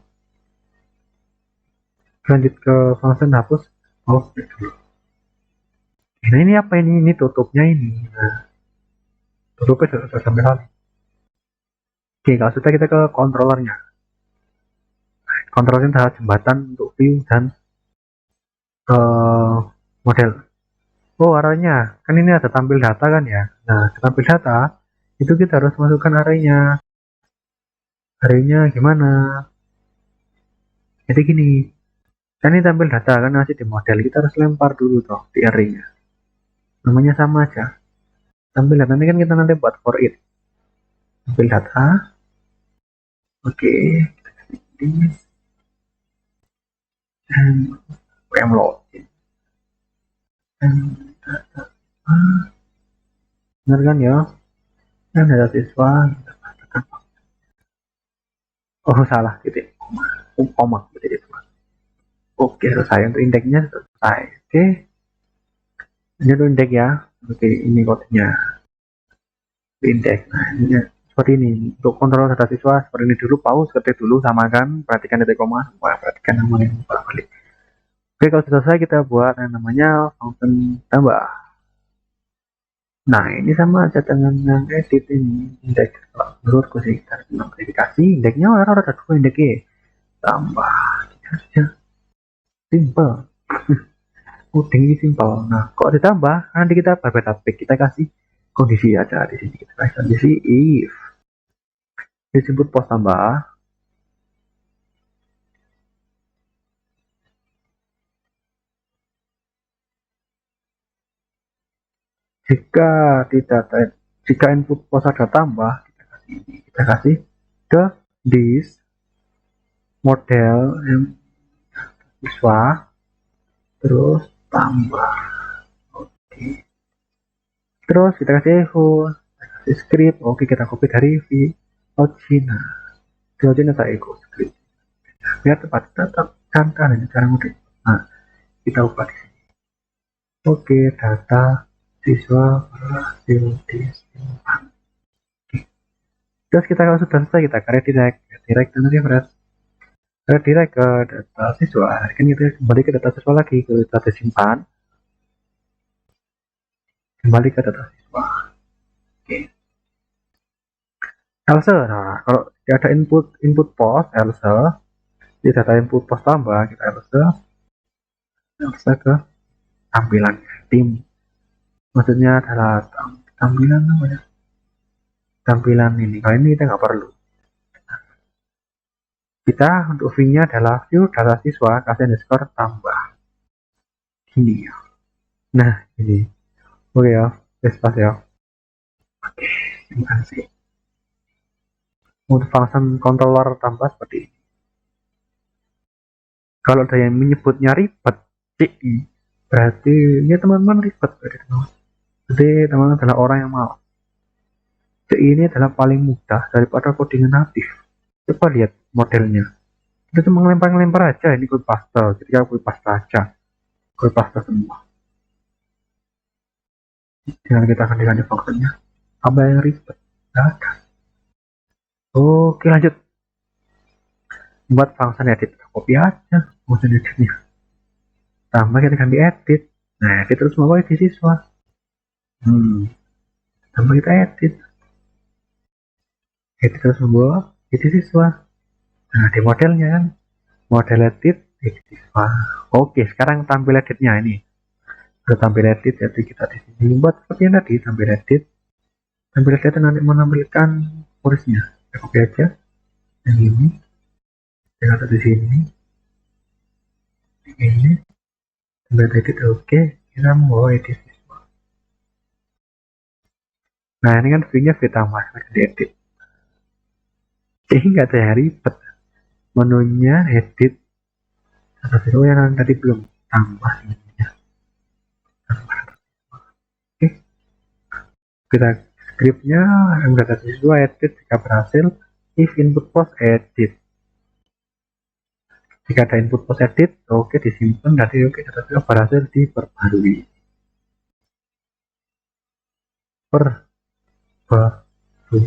Lanjut ke function hapus, pause, ketik dulu. Nah, ini apa ini? Ini tutupnya ini. Nah, tutupnya sudah sampai habis. Oke, kalau sudah kita ke controllernya. Controllernya adalah jembatan untuk view dan model. Oh, arahnya. Kan ini ada tampil data kan ya. Nah, tampil data, itu kita harus masukkan arahnya. Arahnya gimana? Jadi gini, kan ini tampil data kan masih di model. Kita harus lempar dulu toh di arahnya. Namanya sama aja. Tampil data ini kan kita nanti buat for it. Tampil data. Oke. This and login. Dan data. Benar kan ya? Dan data siswa. Oh, salah. Titik. Koma. Titik. Oke, selesai. Untuk indeksnya selesai. Oke. Ini untuk indeks ya. Oke, ini kodenya. Indeks. Nah, ini seperti ini. Untuk kontrol data siswa seperti ini dulu. Pause, ketik dulu, samakan. Perhatikan titik koma. Wah, perhatikan namanya balik. Oke, kalau sudah selesai kita buat yang namanya function tambah. Nah, ini sama aja dengan yang edit ini. Indeks. Menurutku sih kita harus mengverifikasi. Indeksnya orang ada dua indeksnya. Tambah. Saja. Simple. Coding ini simpel. Nah, kok ditambah, nanti kita berbeda topik. Kita kasih kondisi aja di sini. Kita kasih kondisi if disebut pos tambah. Jika tidak jika input pos ada tambah, kita kasih ke this model siswa terus tambah. Oke. Terus kita kasih echo, kasih script. Oke, kita copy dari Vlogina. Vlogina saya echo script. Biar tepat tetap cantik dan cara mudah. Nah, kita ubah di sini. Oke, data siswa berhasil disimpan. Terus kita kalau sudah selesai kita redirect dan refresh. Redirect ke data siswa. Kan kita kembali ke data siswa lagi ke data simpan. Kembali ke data siswa. Oke. Else, nah kalau ada input post else di data input post tambah kita else ke tampilan tim. Maksudnya adalah tampilan namanya. Tampilan ini. Kalau ini kita nggak perlu. Kita untuk view-nya adalah view data siswa kasih underscore tambah. Gini ya. Nah, ini. Oke ya. Pas ya. Oke, terima kasih. Untuk function controller tambah seperti ini. Kalau ada yang menyebutnya ribet, CI, berarti ya teman-teman ribet. Berarti teman-teman adalah orang yang malas. CI ini adalah paling mudah daripada codingan natif. Coba lihat modelnya. Kita cuma ngelempar-ngelempar aja. Ini code paste. Ketika code paste aja. Code paste semua. Tinggal kita ganti-ganti fungsinya. Apa yang ribet? Nggak ada. Oke, lanjut. Buat function edit. Copy aja function editnya. Tambah kita ganti edit. Nah, edit terus mau edit siswa. Tambah kita edit. Edit terus membawa edit siswa. Nah, di modelnya kan. Model edit siswa. Oke, sekarang tampil editnya ini. Udah tampil edit, jadi kita di sini buat seperti yang tadi, tampil edit. Tampil edit nanti menampilkan kursnya. Kita copy aja. Yang ini. Kita di sini. Ini. Tampil edit, oke. Kita mau edit siswa. Nah, ini kan view-nya view tambah, di edit. Jadi nggak ada yang ribet. Menunya edit. Atau siswa yang tadi belum tambah ininya. Oke. Kita scriptnya yang data siswa edit jika berhasil if input post edit. Jika ada input post edit, oke disimpan, tadi oke, tetapi berhasil diperbarui. Perbarui.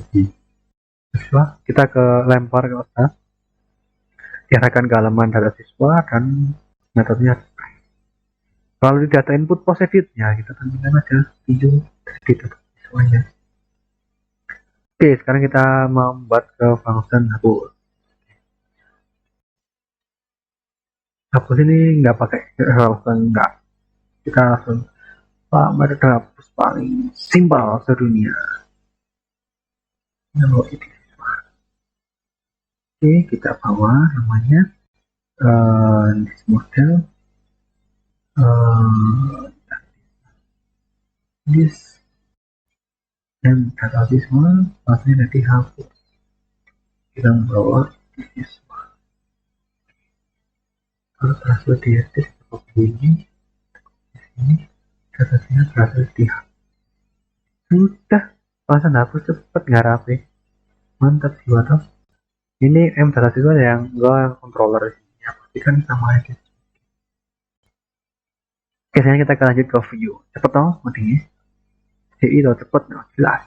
Siswa, kita ke lempar ke otak, diarahkan ke halaman data siswa dan metodenya. Kalau di data input post edit, ya kita tampilkan aja video di data siswanya. Oke, sekarang kita membuat ke function hapus. Hapus ini nggak pakai enggak. Kita langsung metode hapus paling simpel sedunia. Oke, kita bawa namanya this model this dan data siswa pastinya nanti hapus. Kita membawa siswa. Kalau berhasil diedit seperti ini, datanya berhasil dihapus. Sudah, langsung hapus cepet nggak rapi. Mantap jiwa toh. Ini data siswa yang enggak controller ya, pasti kan sama aja. Oke, sekarang kita akan lanjut ke view. Cepet toh, pentingnya. CI toh cepet, jelas.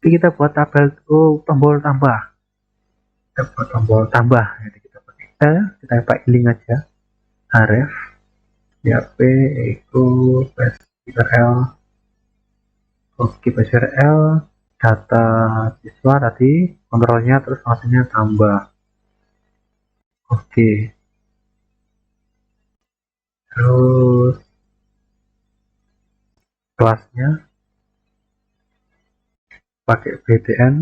Jadi kita buat tabel tombol tambah. Kita buat tombol tambah. Jadi kita pakai kita pakai link aja. Aref, PHP, Eko, URL, oke, URL, data siswa tadi, kontrolnya terus fungsinya tambah. Oke. Terus kelasnya pakai BTN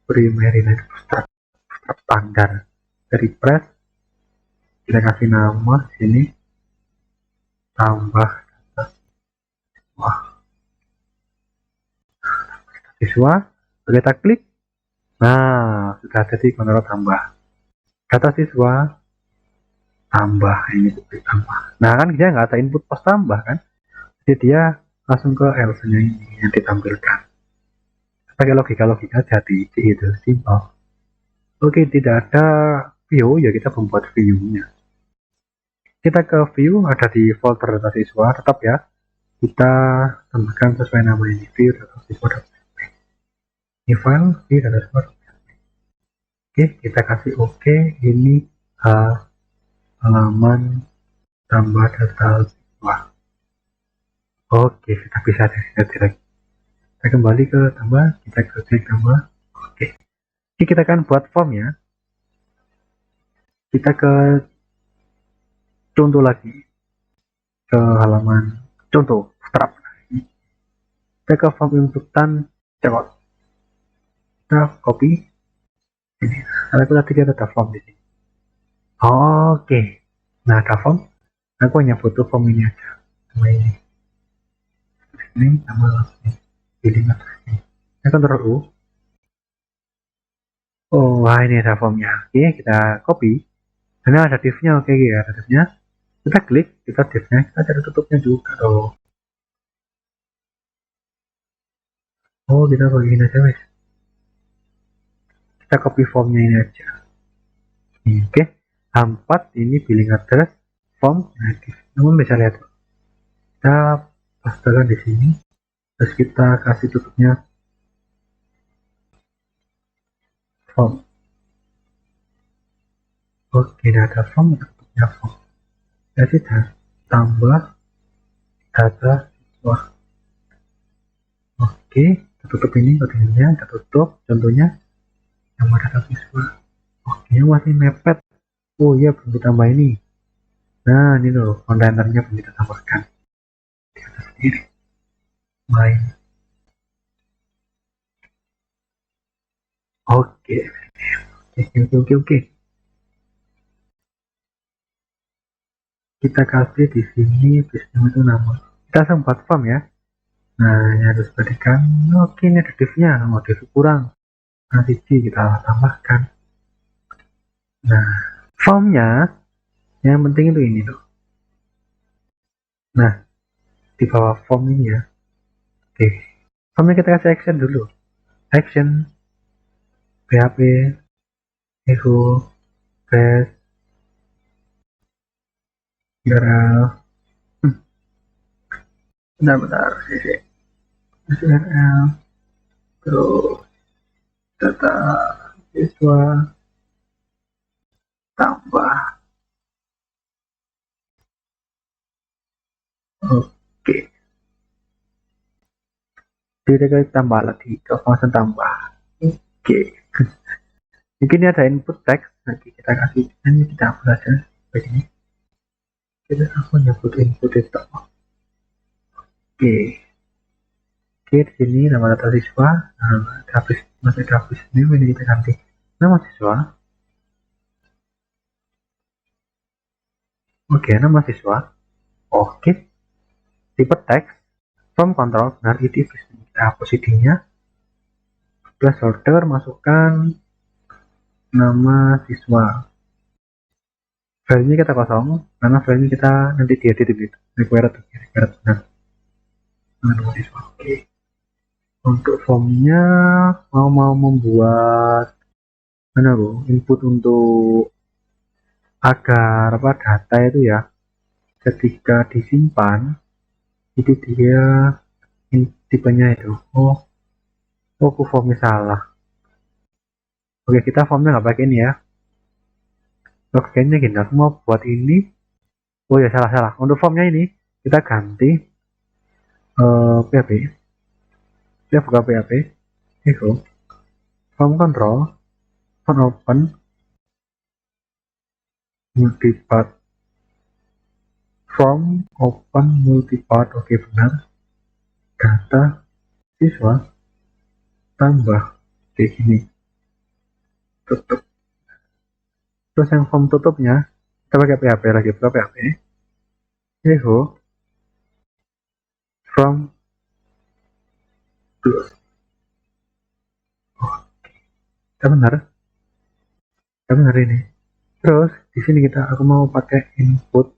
primary bootstrap standar dari press. Kita kasih nama sini tambah siswa, kita klik, nah sudah jadi kontrol tambah data siswa tambah, ini tambah. Nah kan dia nggak ada input post tambah kan, jadi dia langsung ke else nya ini yang ditampilkan pakai logika jadi itu simpel. Oke, tidak ada view ya, kita membuat view nya. Kita ke view, ada di folder data siswa, tetap ya kita tambahkan sesuai nama ini, view data siswa. Ini file view data siswa. Oke, kita kasih oke. Ini halaman tambah data siswa. Oke, kita bisa direct. Kita kembali ke tambah, kita klik tambah. Oke, jadi kita akan buat form ya. Kita ke contoh lagi, ke halaman contoh strap. Kita ke form inputan checkout. Kita copy ini. Karena aku tadi ada form di sini. Oke, nah ada form. Aku hanya butuh form ini aja, sama ini sama langsung pilih atasnya. Saya Ctrl U. Oh, wah ini ada formnya. Oke, kita copy. Karena ada div-nya, oke ya, ada div-nya. Kita klik, kita div-nya, kita cari tutupnya juga. Oh, kita begini aja, guys. Kita copy formnya ini aja. Oke, H4 ini billing address, form, native. Namun bisa lihat, kita pastekan di sini. Terus kita kasih tutupnya form. Oke, data form, tutupnya form. Jadi tambah data siswa. Oke, kita tutup ini kodenya, kita tutup contohnya yang data siswa. Oke, masih mepet. Oh iya, belum ditambah ini. Nah, ini loh kontainernya belum kita tambahkan di atas sendiri. Main. Oke. Oke. Kita kasih di sini bisnis itu nama. Kita sempat form ya. Nah, ini harus perhatikan. Oke, ini ada div-nya. Oh, div kurang. Nanti kita tambahkan. Nah, formnya yang penting itu ini loh. Nah, di bawah form ini ya. Oke. Formnya kita kasih action dulu. Action PHP Echo Press URL bentar sih URL terus data siswa tambah. Oke, jadi kita tambah lagi ke function tambah. Oke, mungkin ini ada input text nanti kita kasih, ini kita hapus aja begini, kita aku nyebut input itu. Oke, oke di sini nama data siswa, nah grafis masih grafis ini kita ganti nama siswa. Oke, nama siswa. Oke, tipe teks from control benar id, kita hapus id-nya. Plus order masukkan nama siswa. Filenya kita kosong karena filenya kita nanti diedit gitu. Required benar. Nama siswa. Oke. Untuk formnya mau membuat mana bu? Input untuk agar apa data itu ya ketika disimpan itu dia tipenya itu. Aku formnya salah. Oke, kita formnya nggak pakai ini ya. Oke, ini gini, aku mau buat ini. Oh ya, salah. Untuk formnya ini kita ganti PHP. Kita buka PHP. Itu form control, form open, multipart. Form open multipart. Oke, benar. Data siswa tambah di sini. Tutup. Terus yang form tutupnya kita pakai PHP lagi, buka PHP. Itu from close. Oh, kita benar ini. Terus di sini aku mau pakai input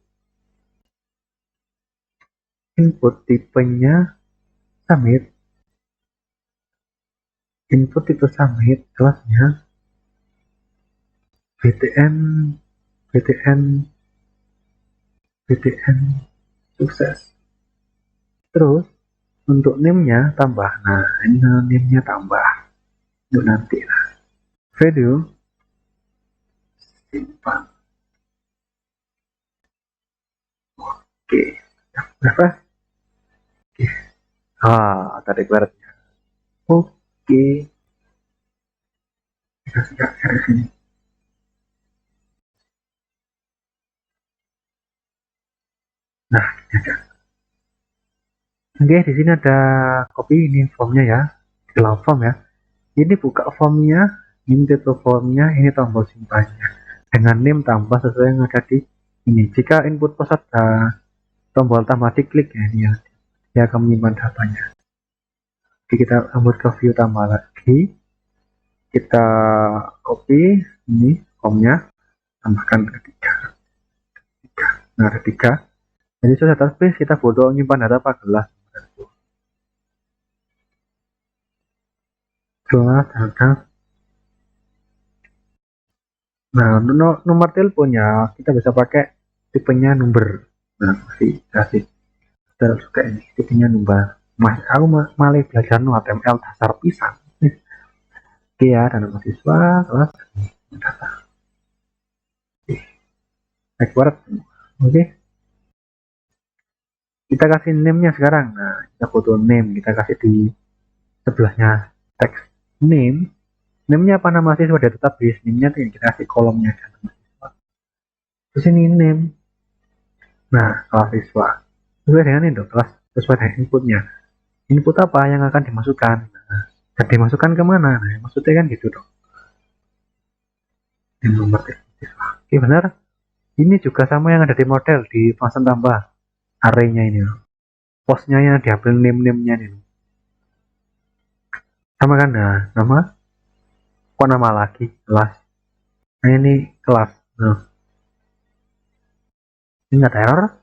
tipenya submit, input tipe submit kelasnya btn btn sukses. Terus untuk name-nya tambah, nah ini name-nya tambah untuk nanti lah. Video simpan. Oke, berapa? Oke. Tadi baratnya. Oke, kita sudah dari sini. Nah, ini aja. Oke, di sini ada copy ini formnya ya, dalam form ya. Ini buka formnya, ini title formnya, ini tombol simpannya. Dengan name tambah sesuai yang ada di ini. Jika input post ada tombol tambah diklik ya, ini ya, dia akan menyimpan datanya. Jadi kita ambil ke view tambah lagi, kita copy ini formnya, tambahkan ketiga. Nah, ketiga. Jadi sudah terpilih, kita bodoh menyimpan data apa gelas. Gelas data. Nah, nomor teleponnya kita bisa pakai tipenya number. Nah, kasih terus suka ini tipenya number. Mas, aku malah belajar no HTML dasar pisang. Oke ya, dan mahasiswa kelas data. Backward. Oke. Kita kasih name-nya sekarang. Nah, kita foto name, kita kasih di sebelahnya teks name. Name-nya apa, nama siswa dari database. Name-nya tuh yang kita kasih kolomnya kan. Terus ini name. Nah, kelas siswa. Sesuai dengan itu, kelas sesuai dengan inputnya. Input apa yang akan dimasukkan? Nah, dan dimasukkan kemana? Nah, maksudnya kan gitu dong. Yang nomor siswa. Oke, benar. Ini juga sama yang ada di model di function tambah array-nya ini. Postnya yang diambil name-nya ini. Sama kan? Nah, nama. Kok nama lagi? Kelas. Nah, ini kelas. Nah, ini nggak error.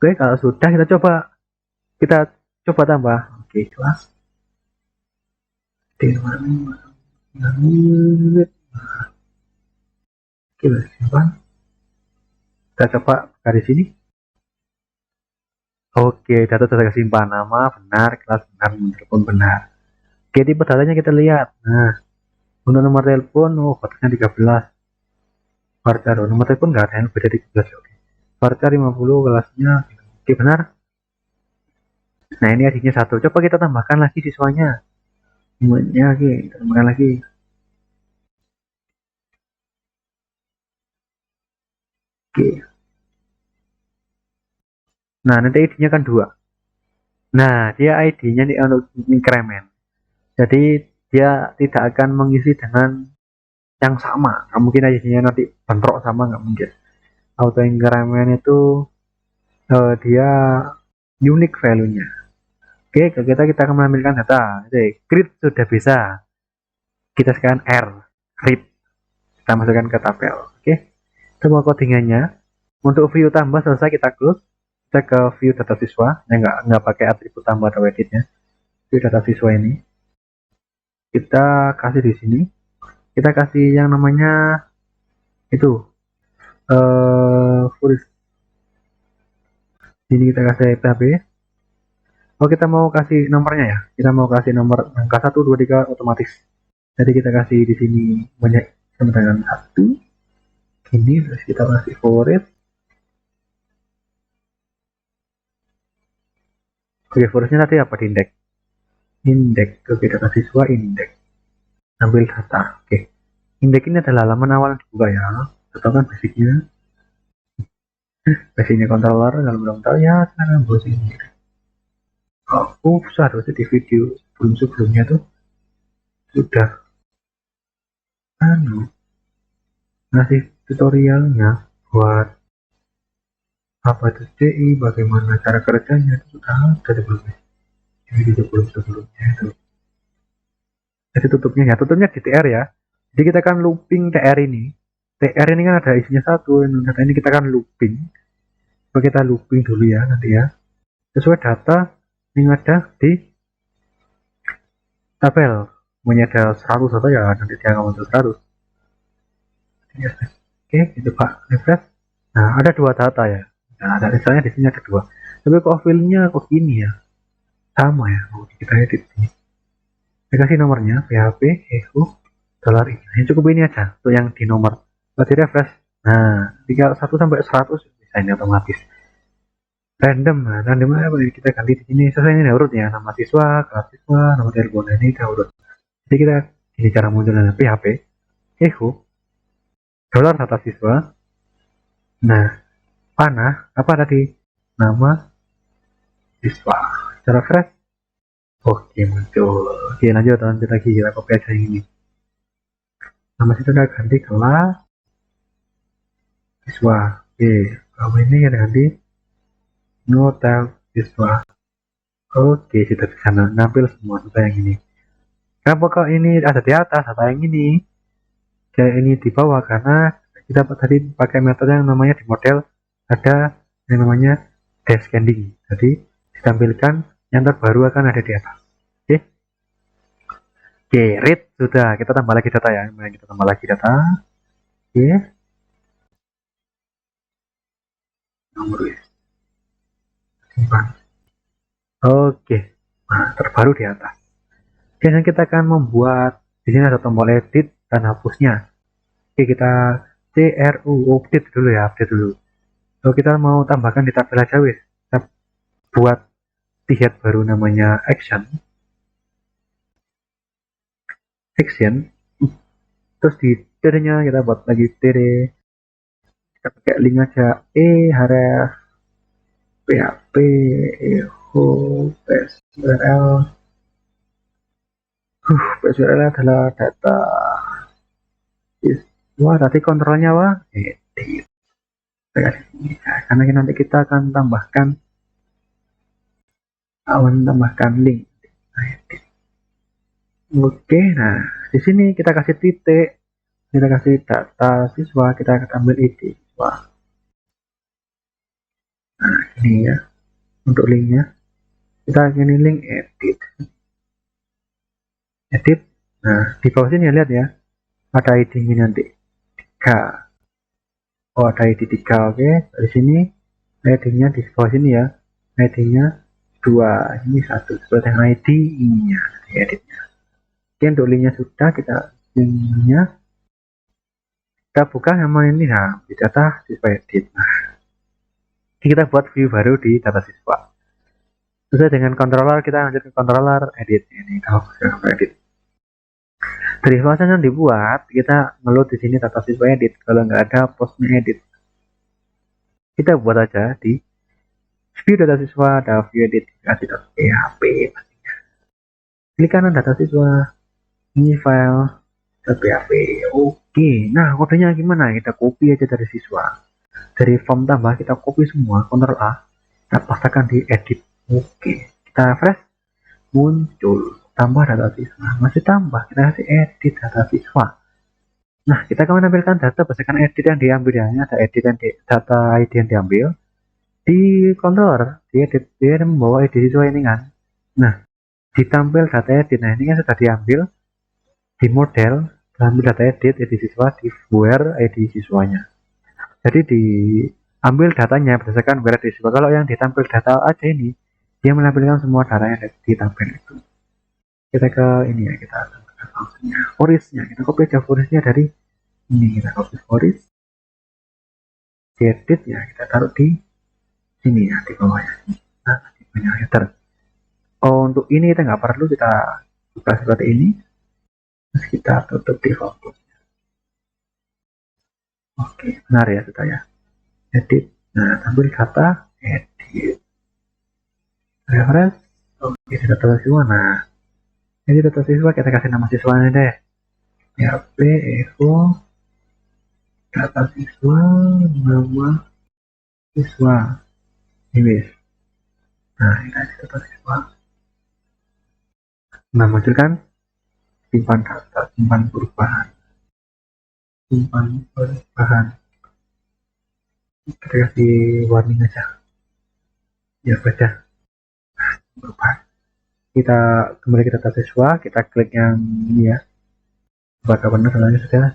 Oke, kalau sudah kita coba tambah. Oke, kelas. Oke, simpan. Kita coba dari sini. Oke, data sudah kesimpan, nama benar, kelas benar, nomor telepon benar. Oke, tipe datanya kita lihat. Nah, untuk nomor telepon, oh batasnya 13. Varchar, nomor telepon nggak ada yang lebih dari 13. Oke. Varchar 50, kelasnya. Oke, benar. Nah, ini adiknya satu. Coba kita tambahkan lagi siswanya. Semuanya, oke, kita tambahkan lagi. Oke. Nah, nanti ID-nya kan 2. Nah, dia ID-nya nih untuk increment. Jadi, dia tidak akan mengisi dengan yang sama. Nggak mungkin ID-nya nanti bentrok sama, nggak mungkin. Auto increment itu dia unique value-nya. Oke, ke kita akan menampilkan data. Jadi, grid sudah bisa. Kita sekarang R, grid. Kita masukkan ke tabel. Oke, semua codingannya. Untuk view tambah selesai kita close. Kita ke view data siswa. Ya, nggak pakai atribut tambah atau editnya. View data siswa ini. Kita kasih di sini. Kita kasih yang namanya itu. Full. Sini kita kasih PHP. Oh, kita mau kasih nomornya ya. Kita mau kasih nomor angka 1, 2, 3 otomatis. Jadi kita kasih di sini banyak sama dengan 1. Ini terus kita kasih forward. Oke, forwardnya nanti apa di indeks? Indeks. Oke, data siswa indeks. Ambil data. Oke. Indeks ini adalah halaman awal yang dibuka ya. Atau kan basicnya. Basicnya controller. Kalau belum tahu ya, silahkan browsing sendiri. Aku seharusnya di video sebelumnya tuh sudah ngasih tutorialnya buat apa itu CI, bagaimana cara kerjanya, itu sudah ada sebelumnya. Di video sebelumnya itu. Jadi tutupnya di TR ya. Jadi kita kan looping TR ini. TR ini kan ada isinya satu, data ini kita kan looping. Coba kita looping dulu ya nanti ya. Sesuai data yang ada di tabel. Punya ada 100 atau ya nanti dia nggak muncul 100. Oke, kita coba refresh. Nah, ada 2 data ya. Nah, ada misalnya di sini ada 2. Tapi kok filenya kok gini ya? Sama ya. Oh, kita edit ini. Saya kasih nomornya PHP echo dolar ini. Yang cukup ini aja untuk yang di nomor. Kalau di refresh. Nah, 1 sampai 100 bisa ini otomatis. Random, nah randomnya apa kita ganti di sini sesuai ini urut ya, nama siswa, kelas siswa, nomor telepon ini kita urut. Jadi kita ini cara munculnya PHP echo dolar data siswa. Nah, panah apa tadi? Nama siswa. Cara fresh. Oke, muncul. Oke, lanjut lagi kita copy aja yang ini. Nama siswa kita ganti kelas siswa. Oke, kalau ini kita ganti notel siswa. Oke, sudah bisa nampil semua data yang ini. Kenapa kok ini ada di atas, data yang ini? Kayak ini di bawah karena kita tadi pakai metode yang namanya di model ada yang namanya descending. Jadi ditampilkan yang terbaru akan ada di atas. Oke. Oke, read sudah. Kita tambah lagi data ya. Kita tambah lagi data. Oke. Nomor simpan. Oke. Nah, terbaru di atas. Biasanya kita akan membuat di sini ada tombol edit dan hapusnya. Oke, kita CRU update dulu ya, update dulu. Kalau kita mau tambahkan di tabel aja wis. Kita buat head baru namanya action. Terus di td-nya kita buat lagi td. Kita pakai link aja href php echo psrl. PSURL adalah data. Wah, tadi kontrolnya wah. Edit. Karena nanti kita akan tambahkan link. Oke, nah di sini kita kasih titik, kita kasih data siswa, kita akan ambil ID siswa. Nah ini ya untuk linknya, kita ini link edit. Nah di bawah sini ya lihat ya, ada ID-nya nanti 3. Oh, ada ID 3, oke. Dari sini ID-nya di bawah sini ya. ID-nya 2, ini 1 sesuai dengan ID ininya di editnya. Oke, untuk linknya sudah, kita linknya kita buka yang ini. Nah, di data siswa edit. Nah, kita buat view baru di data siswa. Sesuai dengan controller, kita lanjut ke controller edit. Ini kalau edit. Dari fase yang dibuat, kita ngeload di sini data siswa edit. Kalau nggak ada postnya edit, kita buat aja di view data siswa, ada view edit, php. Klik kanan data siswa, ini file .php. Oke, nah kodenya gimana? Kita copy aja dari siswa. Dari form tambah kita copy semua, Ctrl A, kita pastikan di edit. Oke, kita refresh, muncul tambah data siswa, masih tambah, kita kasih edit data siswa. Nah, kita akan menampilkan data berdasarkan edit yang diambil ya. Ini ada edit yang data ID yang diambil di controller, dia membawa ID siswa ini kan. Nah, ditampil data edit. Nah, ini kan sudah diambil di model, diambil data edit siswa di where ID siswanya. Jadi diambil datanya berdasarkan where ID siswa. Kalau yang ditampil data aja ini, dia menampilkan semua data yang ditampil itu. Kita ke ini ya, kita ke fungsinya, forisnya. Kita copy aja forisnya dari ini, kita copy foris, edit ya, kita taruh di sini ya, di bawahnya. Nah, di bawah header. Oh, untuk ini kita nggak perlu, kita buka seperti ini, terus kita tutup di fokus. Oke, benar ya sudah ya. Edit. Nah, tampil data, edit. Reference. Oke, data siswa. Nah, ini data siswa kita kasih nama siswanya deh. RP Evo data siswa, nama siswa. Ini. Nah, ini data siswa. Nah, muncul kan simpan data, simpan perubahan. Simpan perubahan. Kita kasih warning aja. Ya, baca. Perubahan. Kita kembali ke data siswa, kita klik yang ini ya. Apakah benar datanya sudah?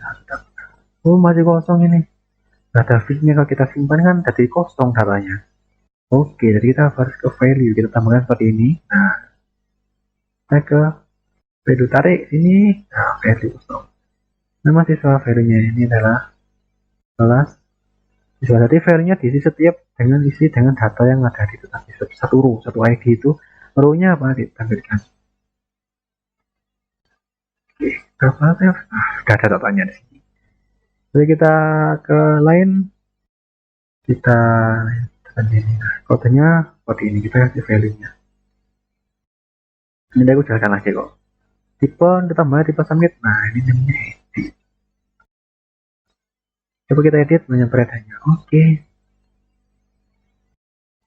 Oh, masih kosong ini. Data fitnya kalau kita simpan kan tadi kosong datanya. Oke, jadi kita harus ke value, kita tambahkan seperti ini. Nah, kita ke value, tarik sini. Nah, value kosong. Nama siswa value-nya ini adalah kelas siswa. Jadi value-nya diisi setiap dengan isi dengan data yang ada di data siswa. Satu row, satu ID itu row-nya apa ditampilkan. Oke, berapa save? Sudah ada datanya di sini. Jadi kita ke lain, kita ini. Nah, kodenya seperti ini, kita kasih value-nya. Ini aku jelaskan lagi kok. Tipe ditambah tipe submit. Nah, ini namanya edit. Coba kita edit menyeberangannya. Oke.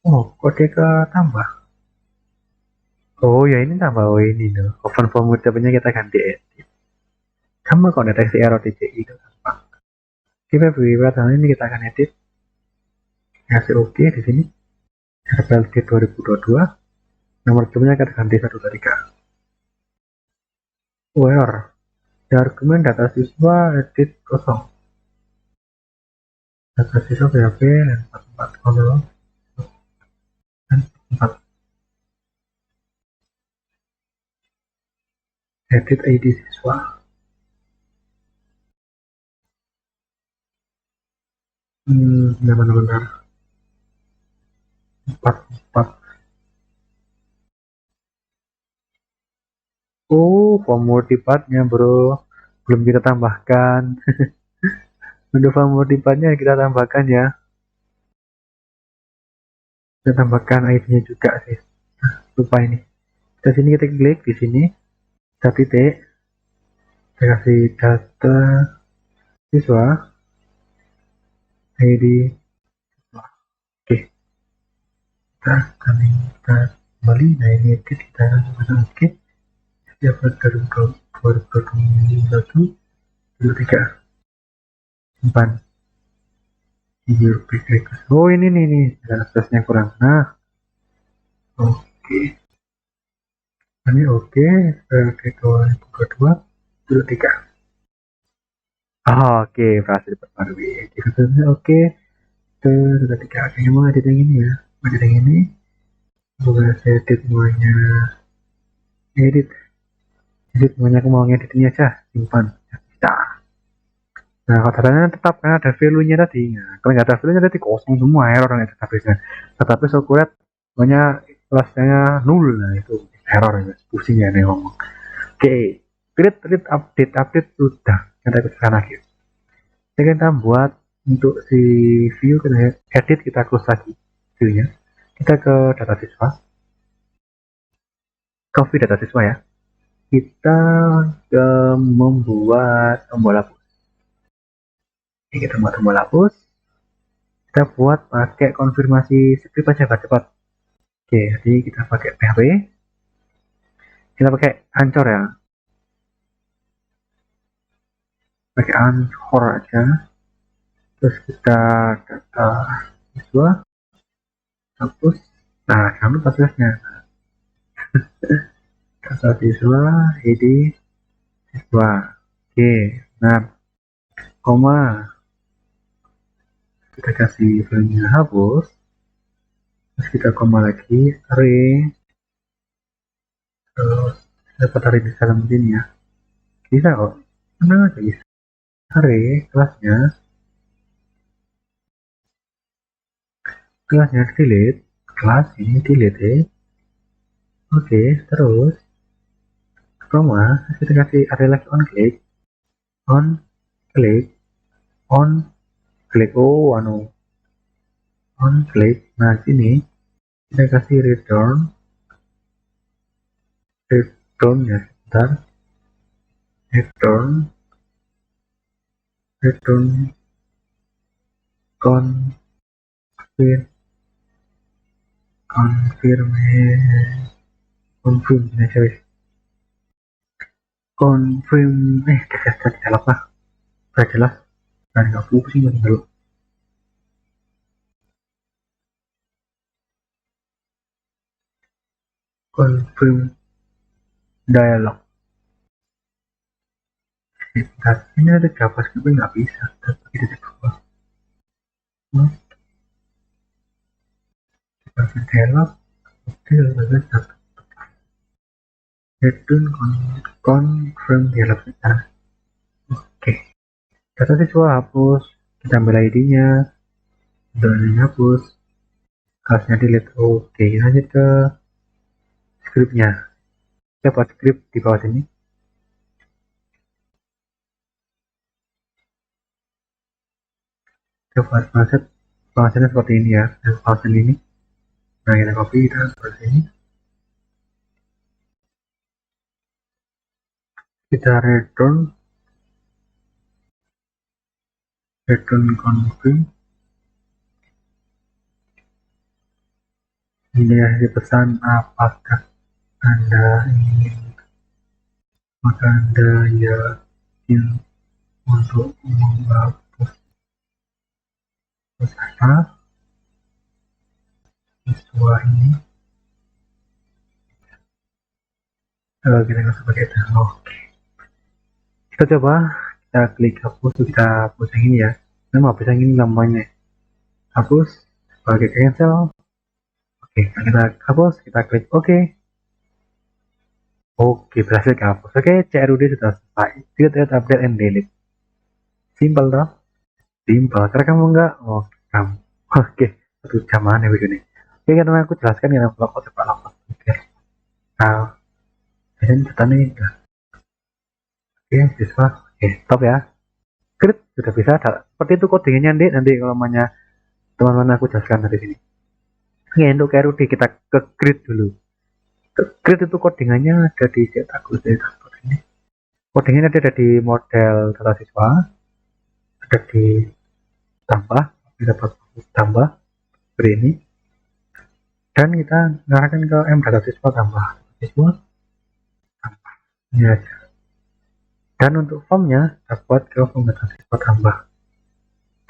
Oh, kode ke tambah. Oh ya, ini tambah. Oh ini tuh. Open form ucapannya kita ganti edit. Sama kok deteksi error DCI itu gampang. Kita pertama ini kita akan edit. Kasih oke di sini. RPLD 2022. Nomor jumlahnya akan ganti 1 dari 3. Error. Di argumen data siswa edit kosong. Data siswa PHP dan 44 dan 4. Edit ID siswa. Benar-benar 44. Oh, form multipart-nya bro, belum kita tambahkan. Untuk form multipart-nya kita tambahkan ya. Kita tambahkan ID-nya juga sih. Nah, lupa ini. Di sini kita klik di sini, kita titik, kita kasih data siswa, ID siswa. Oke, kita kembali. Nah ini edit, kita langsung oke. Setiap dari 2021 23 simpan. Oh ini nih ada aksesnya kurang. Nah, oke. Ini oke. Oke 2022 23. Oke, berhasil diperbarui. Oke, terus sudah 3. Oke, mau edit yang ini ya. Mau edit yang ini. Bukan saya edit semuanya. Edit. Edit semuanya, aku mau ngedit ini aja. Simpan. Bisa. Nah, kalau datanya tetap karena ada value-nya tadi. Nah, kalau nggak ada value-nya tadi kosong semua, error nih database-nya. Database aku lihat semuanya kelasnya 0. Nah, itu error ya. Pusing ya nih ngomong. Oke. Create update sudah. Kita ke sana lagi. Jadi kita buat untuk si view, kita edit, kita close lagi view-nya. Kita ke data siswa. Copy data siswa ya. Kita membuat tombol hapus. Kita buat tombol hapus. Kita buat pakai konfirmasi script aja biar cepat. Oke, jadi kita pakai PHP. Kita pakai Anchor ya. Pakai Anchor aja. Terus kita data siswa hapus. Nah, jangan lupa tulisnya. Data siswa id siswa. Oke, nah, koma. Kita kasih value-nya hapus. Terus kita koma lagi, array. Terus dapat array di dalam sini ya. Bisa kok. Tenang aja bisa. Array kelasnya delete, kelas ini delete ya. Oke, terus koma, kita kasih array lagi on click, on click, on click. Oh, on click. Nah, sini kita kasih return ya, sebentar. Return confirm kita jelas lah, udah jelas dan nggak pusing dulu. Confirm dialog. Ini ada JavaScript nggak bisa, tapi kita coba. Dialog, return confirm dialog. Oke, data siswa hapus, kita ambil ID-nya, dan hapus, kelasnya delete. Oke, lanjut ke scriptnya. Kita buat script di bawah sini. Kita buat function seperti ini ya, dan function ini. Nah, kita copy, kita seperti ini. Kita return confirm. Ini ya pesan, apakah Anda ingin, maka Anda yakin untuk menghapus peserta siswa ini. Kita langsung pakai itu. Oke, kita coba, kita klik hapus, kita hapus yang ini ya. Nama hapus yang ini namanya hapus, pakai cancel. Oke, kita hapus, kita klik OK. Oke, berhasil dihapus. Oke, CRUD sudah selesai. Create, update, and delete. Simple toh? Simple. Karena kamu enggak? Oh, kamu. Oke, 1 jam mana video ini? Oke, karena aku jelaskan ya, vlog coba logot. Oke. Nah, ini catatan ini. Oke, siswa. Oke, stop ya. Create sudah bisa. Seperti itu codingnya nanti kalau namanya teman-teman aku jelaskan dari sini. Oke, untuk CRUD kita ke create dulu. Create itu codingannya ada di cetak ini. Codingnya ada di model data siswa, ada di tambah, kita tambah seperti ini, dan kita ngarahkan ke data siswa tambah ini aja. Dan untuk formnya kita buat ke form data siswa tambah.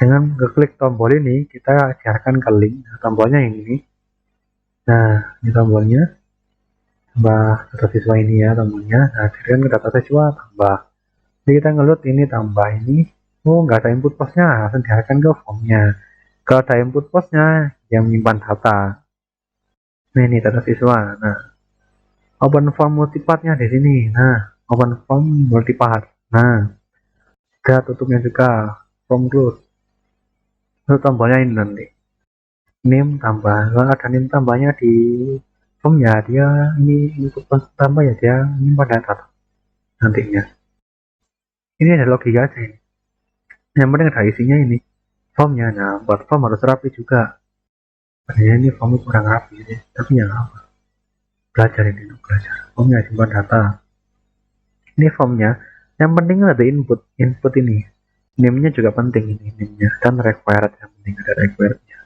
Dengan ngeklik tombol ini kita arahkan ke link. Nah, tombolnya yang ini. Nah, ini tombolnya. Tambah data siswa ini ya tombolnya. Nah, kemudian ke data siswa tambah. Jadi kita ngeload ini tambah ini. Oh, nggak ada input postnya, langsung diarahkan ke formnya. Kalau ada input postnya, yang menyimpan data. Nah, ini data siswa. Nah, open form multipart-nya di sini. Nah, open form multipart. Nah, kita tutupnya juga. Form close. Itu tombolnya ini nanti. Name tambah. Kalau ada name tambahnya di form ya, dia ini input post tambah ya, dia menyimpan data nantinya. Ini ada logika aja ini. Yang penting ada isinya ini. Formnya. Nah, buat form harus rapi juga. Sebenarnya ini formnya kurang rapi sih. Tapi ya apa? Belajar ini, belajar. Formnya simpan data. Ini formnya. Yang penting ada input. Input ini. Name-nya juga penting ini. Name-nya. Dan required. Yang penting ada required-nya.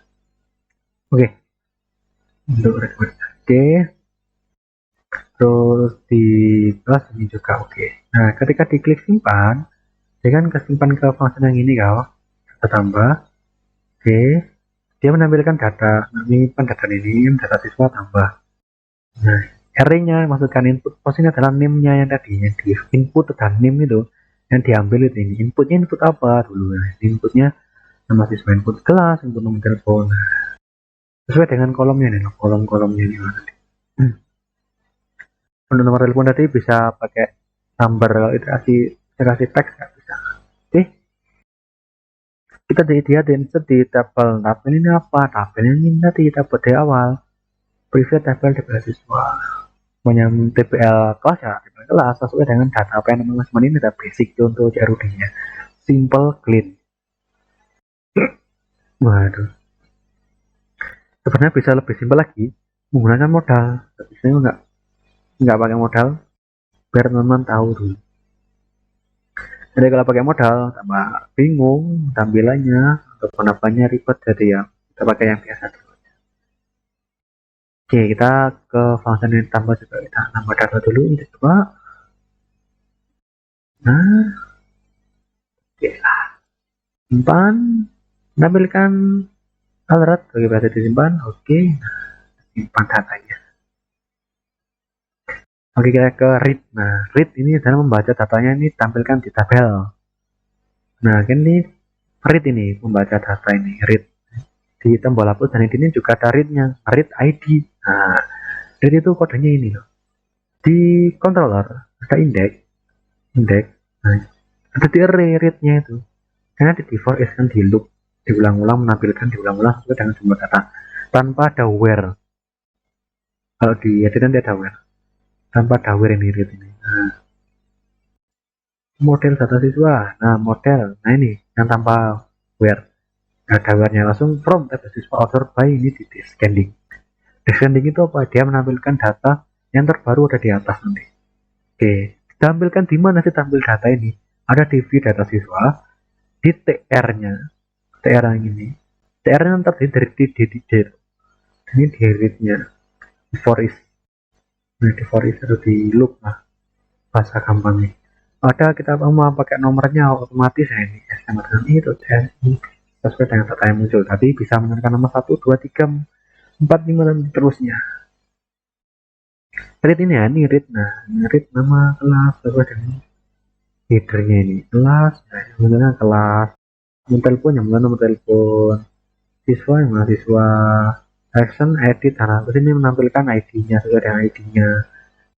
Oke. Untuk required. Oke. Terus di kelas ini juga oke. Nah, ketika diklik simpan, dia kan kesimpan ke function yang ini kau. Kita tambah. Oke. Dia menampilkan data. Menyimpan data ini. Data siswa tambah. Nah, array-nya masukkan input post ini adalah name-nya yang tadi yang di input dan name itu yang diambil itu ini. Inputnya input apa dulu? Nah, inputnya nama siswa, input kelas, input nomor telepon. Nah, sesuai dengan kolomnya nih, kolom-kolomnya ini. Untuk nomor telepon tadi bisa pakai number, kalau iterasi teks nggak bisa. Oke, kita dia insert di tabel. Tabel ini apa? Tabel ini tadi tabel di awal. Private tabel di siswa. Punya TPL kelas ya, TPL kelas sesuai dengan data apa yang teman-teman ini ada basic contoh CRUD-nya. Simple, clean. Waduh. Sebenarnya bisa lebih simpel lagi menggunakan modal. Tapi saya nggak pakai modal biar teman-teman tahu dulu. Jadi kalau pakai modal tambah bingung tampilannya atau penampilannya ribet, jadi ya kita pakai yang biasa dulu. Oke, kita ke function yang tambah juga, kita tambah data dulu ini coba. Nah, oke lah. Simpan, menampilkan alert bagi berhasil disimpan. Oke, simpan datanya. Oke, kita ke read. Nah, read ini adalah membaca datanya, ini tampilkan di tabel. Nah, ini read ini membaca data ini, read. Di tombol hapus dan ini juga ada read-nya, read ID. Nah, read itu kodenya ini loh. Di controller ada index. Nah, ada di array read-nya itu. Karena di default is kan di loop, diulang-ulang menampilkan diulang-ulang sesuai dengan jumlah data tanpa ada where. Kalau di edit nanti ada where, tanpa ada where ini read ini. Nah, model data siswa. Nah, model. Nah, ini yang tanpa where. Nah, ada where-nya langsung from data siswa order by ini di descending. Descending itu apa? Dia menampilkan data yang terbaru ada di atas nanti. Oke, ditampilkan di mana sih tampil data ini? Ada di view data siswa, di TR-nya, TR yang ini. TR-nya terdiri dari DDD. Ini di read-nya. For is. Nah, di for is atau di loop lah. Bahasa gampangnya. Ada kita mau pakai nomornya otomatis ya ini. Sama dengan itu ini sesuai dengan data yang muncul. Tapi bisa menekan nomor 1, 2, 3, 4, 5 dan terusnya. Read ini ya, ini read. Nah, read nama kelas sesuai dengan headernya ini. Kelas, nah, kelas. Nomor telepon, yang nomor telepon. Siswa, yang mahasiswa. Action, edit, nah terus ini menampilkan ID-nya sesuai dengan ID-nya.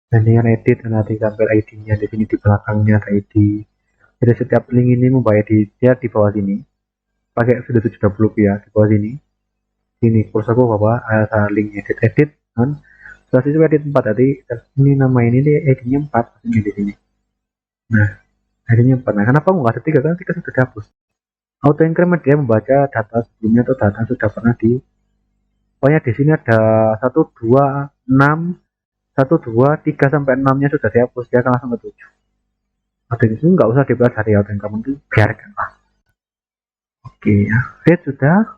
Dan ini edit, dan nanti tampil ID-nya di sini, di belakangnya ada ID. Jadi setiap link ini membawa ID, dia di bawah sini. Pakai sudah 720 ya di bawah sini. Sini kursorku bawa ada link edit kan. Setelah itu edit 4 tadi, ini nama ini ID-nya 4 ini di sini. Nah, ID-nya 4. Nah, kenapa nggak ada 3? Karena 3 sudah dihapus. Auto increment dia membaca data sebelumnya atau data sudah pernah di. Pokoknya di sini ada 1, 2, 6, 1, 2, 3 sampai 6-nya sudah dihapus, dia akan langsung ke 7. Auto itu nggak usah dipelajari auto increment itu, biarkan lah. Oke ya, read sudah.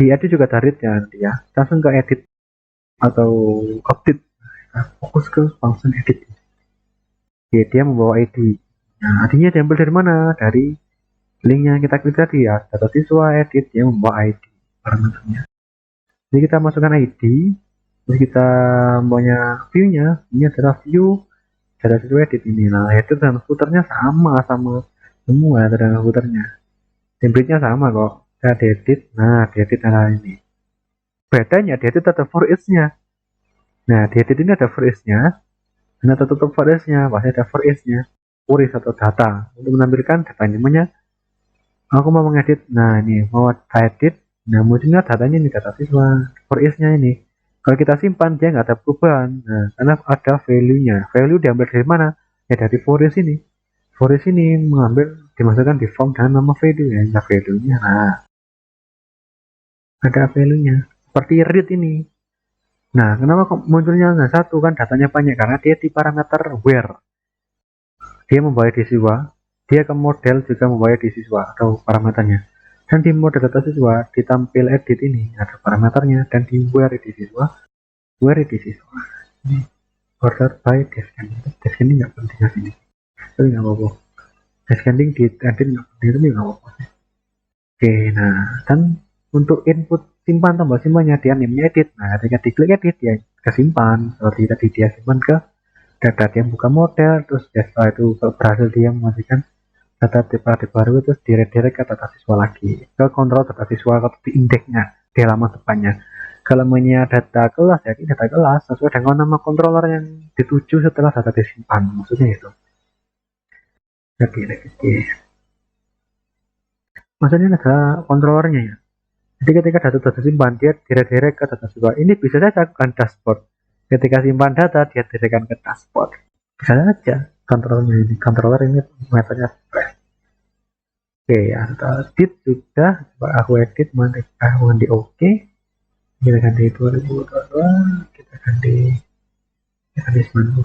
Di edit juga ada read ya nanti ya. Langsung ke edit atau update. Nah, fokus ke function edit. Oke, dia membawa ID. Nah, ID-nya diambil dari mana? Dari link yang kita klik tadi ya. Data siswa edit, dia membawa ID parameternya. Jadi kita masukkan ID, terus kita maunya view-nya, ini adalah view data siswa edit ini. Nah, header dan footer-nya sama semua ada komputernya. Template-nya sama kok. Saya diedit, nah diedit ada ini. Bedanya diedit ada for each-nya. Nah diedit ini ada for each-nya, dan ada tutup for each-nya, pasti ada for each-nya. Query atau data untuk menampilkan data namanya. Aku mau mengedit, nah ini mau edit, nah munculnya datanya ini data siswa, for each-nya ini. Kalau kita simpan dia nggak ada perubahan, nah karena ada value-nya. Value diambil dari mana? Ya dari for each ini. For each ini mengambil dimasukkan di form dengan nama value ya, nah value-nya. Nah ada value-nya. Seperti read ini. Nah, kenapa kok munculnya hanya satu kan datanya banyak karena dia di parameter where. Dia membawa di siswa, dia ke model juga membawa di siswa atau parameternya. Dan di model data siswa ditampil edit ini ada parameternya dan di where di siswa. Ini order by descending. Descending nggak penting di sini. Tapi nggak apa-apa. Descending di edit nggak penting tapi nggak apa-apa. Oke, nah dan untuk input simpan tambah simpannya dia namanya edit. Nah, ketika diklik edit ya kesimpan seperti tadi dia simpan ke data dia buka model terus ya setelah itu berhasil dia mematikan data tipe baru terus direct ke data siswa lagi ke kontrol data siswa atau di indeksnya di halaman depannya. Kalau namanya data kelas ya data kelas sesuai dengan nama controller yang dituju setelah data disimpan maksudnya itu. Jadi maksudnya adalah controllernya ya. Jadi ketika data simpan dia direct ke data siswa. Ini bisa saja bukan dashboard. Ketika simpan data dia direkan ke dashboard. Bisa saja kontrolnya ini. Controller ini metodenya spread. Oke, atau edit sudah. Coba aku edit, aku ganti oke. Kita ganti 2022. Kita ganti 90.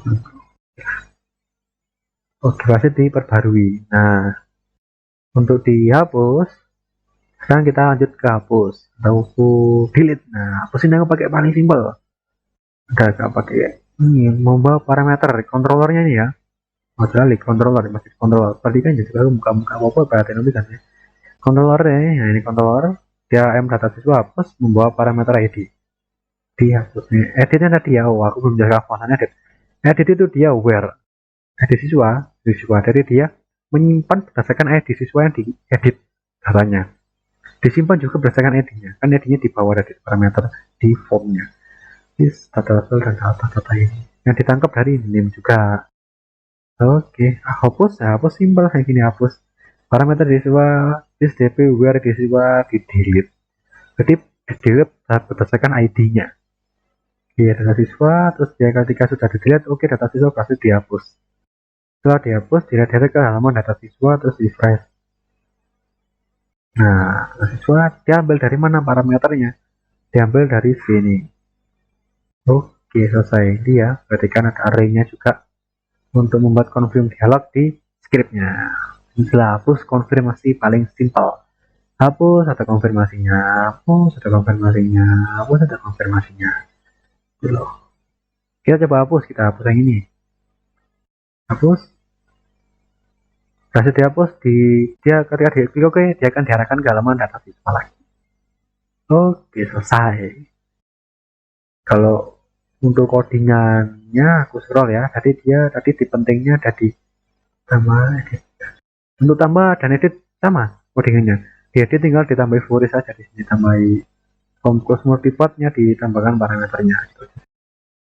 Oke, pasti diperbarui. Nah, untuk dihapus, sekarang kita lanjut ke hapus atau delete. Nah, hapus ini aku pakai paling simpel. Gak pakai ini membawa parameter controllernya ini ya. Masalah controller masih controller. Tadi kan jadi baru muka-muka apa perhatian lebih kan ya. Controllernya, ya ini controller dia m data siswa hapus membawa parameter id. Dihapus nih. Editnya tadi ya, oh aku belum jaga fansanya edit. Edit itu dia where edit siswa dari dia menyimpan berdasarkan id siswa yang diedit datanya. Disimpan juga berdasarkan id-nya. Kan id-nya di bawah dari parameter di formnya. Data dan data ini yang ditangkap dari name juga. Oke, hapus ya, hapus simpel kayak gini hapus parameter di siswa this dp where di siswa di delete. Jadi di delete berdasarkan id-nya. Iya data siswa terus dia ketika sudah di delete oke data siswa pasti dihapus. Setelah dihapus direct ke halaman data siswa terus refresh. Nah, data siswa diambil dari mana parameternya? Diambil dari sini. Oke, selesai. Dia berarti kan ada array-nya juga untuk membuat confirm dialog di scriptnya. Setelah hapus konfirmasi paling simpel. Hapus ada konfirmasinya, hapus ada konfirmasinya, hapus ada konfirmasinya. Gitu. Kita coba hapus, kita hapus yang ini. Hapus. Berhasil dihapus di dia ketika di oke dia akan diarahkan ke halaman data siswa lagi. Oke, selesai. Kalau untuk codingannya aku scroll ya. Tadi dia tadi di pentingnya ada di tambah edit. Untuk tambah dan edit sama codingannya. Di edit tinggal ditambah fury saja di sini tambahi Comcast multiport-nya ditambahkan parameternya.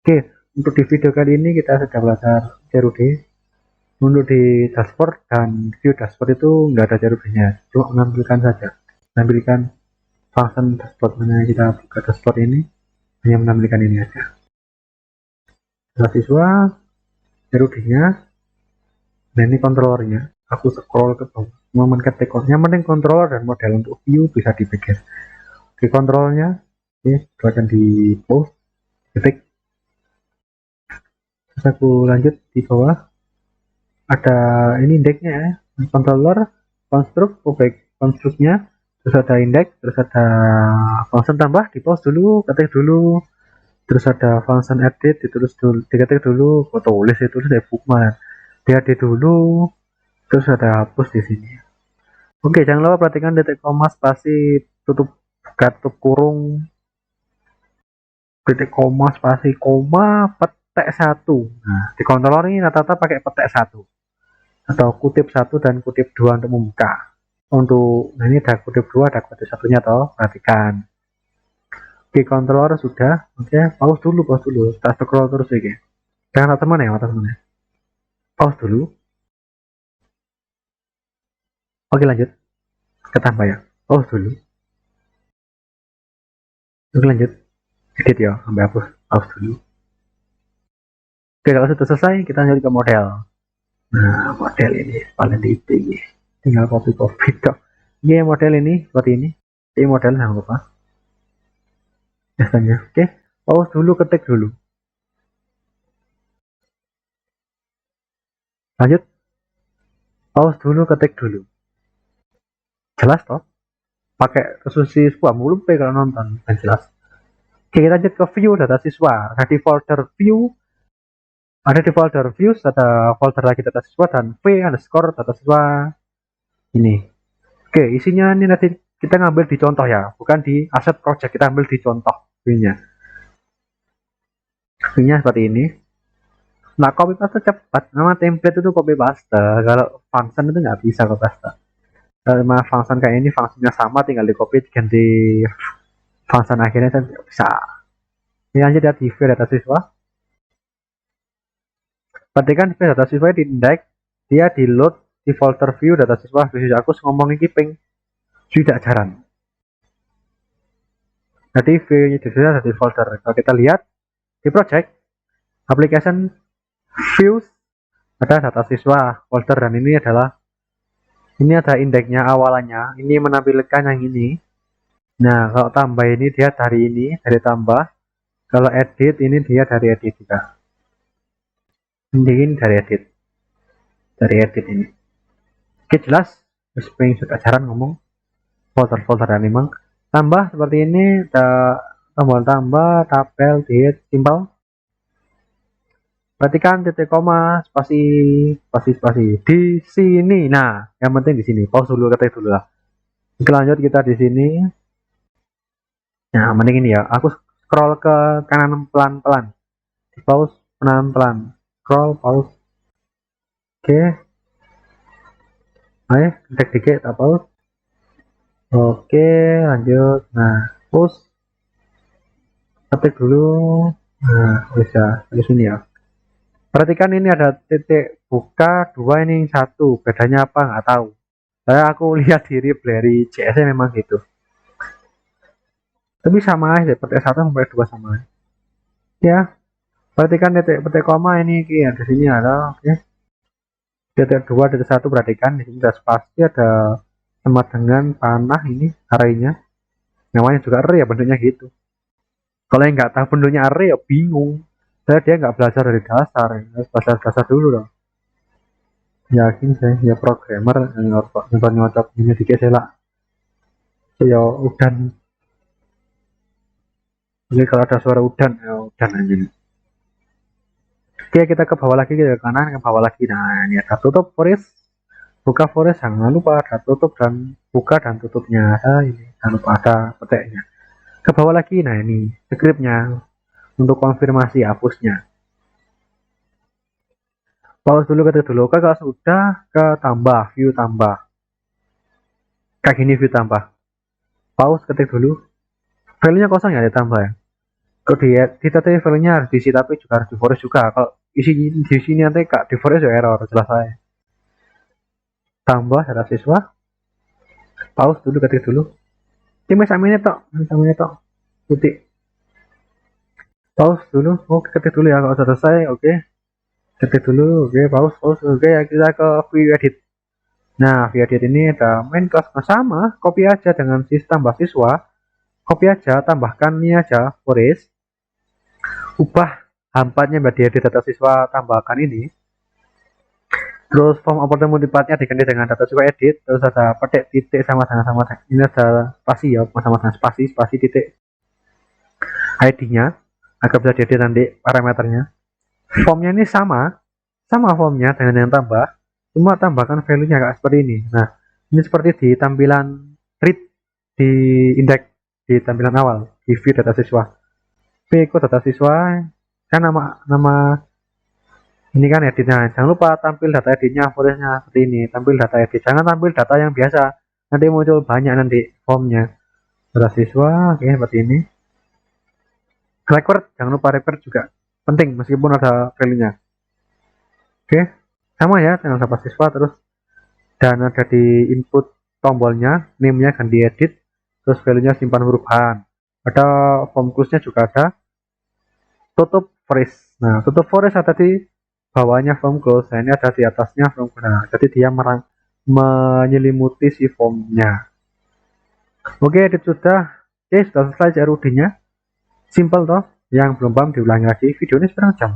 Oke, untuk di video kali ini kita sudah belajar CRUD. Untuk di dashboard dan view dashboard itu nggak ada CRUD-nya, cuma menampilkan saja. Menampilkan function dashboard mana kita buka dashboard ini hanya menampilkan ini aja. Setelah siswa CRUD-nya, nah ini controllernya. Aku scroll ke bawah, yang penting controller dan model untuk view bisa dipikir. Oke, kontrolnya, oke, akan di post, ketik. Terus aku lanjut di bawah, ada ini indeksnya ya, controller, construct, objek constructnya, terus ada indeks, terus ada function tambah, di pause dulu, ketik dulu, terus ada function edit, ditulis dulu, diketik dulu, tulis ditulis dari bookmark, diedit dulu, terus ada hapus di sini. Oke, jangan lupa perhatikan detik koma spasi tutup tutup kurung titik koma spasi koma petek satu. Nah, di controller ini rata-rata pakai petek satu. atau kutip 1 dan kutip 2 untuk membuka. Nah ini ada kutip 2, ada kutip 1-nya toh, perhatikan. Oke, controller sudah. Oke, pause dulu. Kita scroll terus ya. Jangan teman ya, teman ya. Pause dulu. Oke, lanjut. Ke tambah ya. Pause dulu. Oke, lanjut. Edit ya, sampai hapus. Pause dulu. Oke, kalau sudah selesai, kita lanjut ke model. Nah, model ini paling dipilih. Tinggal copy toh. Ini model ini seperti ini. Ini model jangan lupa. Biasanya. Oke, pause dulu, ketik dulu. Lanjut. Pause dulu, ketik dulu. Jelas toh? Pakai resolusi siswa mulu kalau nonton, kan jelas. Oke, kita lanjut ke view data siswa. Ada di folder view, ada folder lagi data siswa dan v_data siswa ini. Oke, isinya ini nanti kita ngambil di contoh ya, bukan di aset project, kita ambil di contoh v-nya. V-nya seperti ini. Nah, copy paste cepat. Nama template itu copy paste. Kalau function itu nggak bisa copy paste. Kalau function kayak ini, fungsinya sama, tinggal di copy ganti function akhirnya kan bisa. Ini lanjut ya di v-data siswa. Perhatikan data siswa di index, dia di load di folder view data siswa. Bisa aku ngomongin keeping tidak jarang. Jadi view-nya di sini ada di folder. Kalau kita lihat di project application views ada data siswa folder, dan ini ada indeksnya awalannya. Ini menampilkan yang ini. Nah, kalau tambah ini dia dari tambah. Kalau edit ini dia dari edit juga. Ini dari edit ini. Oke, jelas. Spring sudah jarang ngomong folder dan memang tambah seperti ini, ada tombol tambah, tabel, diet, simpel. Perhatikan titik koma, spasi di sini. Nah, yang penting di sini. Pause dulu, ketik dulu lah. Oke, lanjut kita di sini. Nah, mending ini ya. Aku scroll ke kanan pelan-pelan. Di pause pelan-pelan. Scroll, pause. Oke. Ayo, ketik dikit, pause. Oke, lanjut. Nah, pause. Ketik dulu. Nah, bisa di sini ya. Perhatikan ini ada titik buka 2, ini 1. Bedanya apa nggak tahu. Aku lihat di replay CS memang gitu. Tapi sama aja, petik 1 sampai 2 sama aja. Ya, perhatikan titik koma ini ya, di sini ada. Oke. Titik 2, titik 1, perhatikan di sini ada spasi, ada sama dengan panah ini arraynya. Namanya juga array ya, bentuknya gitu. Kalau yang nggak tahu bentuknya array ya bingung. Dia nggak belajar dari dasar, harus belajar dasar dulu dong. Yakin saya ya programmer yang nyocok ini dikit lah. Ya udan. Jadi kalau ada suara udan, ya udan aja. Oke, kita ke bawah lagi, ke kanan, ke bawah lagi. Nah, ini ada tutup forest, buka forest, jangan lupa ada tutup dan buka dan tutupnya. Ini jangan lupa ada peteknya. Ke bawah lagi, nah ini scriptnya untuk konfirmasi hapusnya. Pause dulu, ketik dulu. Oke, kalau sudah ke tambah, view tambah. Kayak gini view tambah. Pause, ketik dulu. Filenya kosong ya, ditambah ya. Kalau di tadi filenya harus diisi, tapi juga harus di forest juga. Kalau isi di sini nanti kak di forest ya error, jelas saya. Tambah data siswa. Pause dulu, ketik dulu. Ini sama ini tok. Putih. Pause dulu. Oke, ketik dulu ya kalau sudah selesai. Oke. Ketik dulu. Oke, pause. Oke, ya kita ke view edit. Nah, view edit ini ada main class sama, copy aja dengan tambah siswa. Copy aja, tambahkan ini aja, forest. Ubah hampatnya mbak di data siswa, tambahkan ini. Terus form operator multiplatnya diganti dengan data siswa edit. Terus ada petik titik sama ini ada spasi ya, sama dengan spasi titik ID-nya agar bisa diedit nanti parameternya. Formnya ini sama formnya dengan yang tambah, cuma tambahkan value-nya kayak seperti ini. Nah, ini seperti di tampilan read di indeks di tampilan awal di view data siswa. Data siswa kan nama Ini kan editnya, jangan lupa tampil data editnya, forestnya seperti ini, tampil data edit, jangan tampil data yang biasa, nanti muncul banyak nanti formnya. Data siswa, oke seperti ini. Record, jangan lupa record juga penting meskipun ada value-nya. Oke, sama ya dengan data siswa terus, dan ada di input tombolnya, name-nya ganti edit, terus value-nya simpan huruf H. Ada form close-nya juga ada, tutup forest. Nah, tutup forest ada di bawahnya form close, nah ini ada di atasnya form close. Nah, jadi dia menyelimuti si formnya. Oke, edit sudah. Oke, sudah selesai CRUD-nya. Simple toh. Yang belum paham diulangi lagi. Video ini sekarang jam.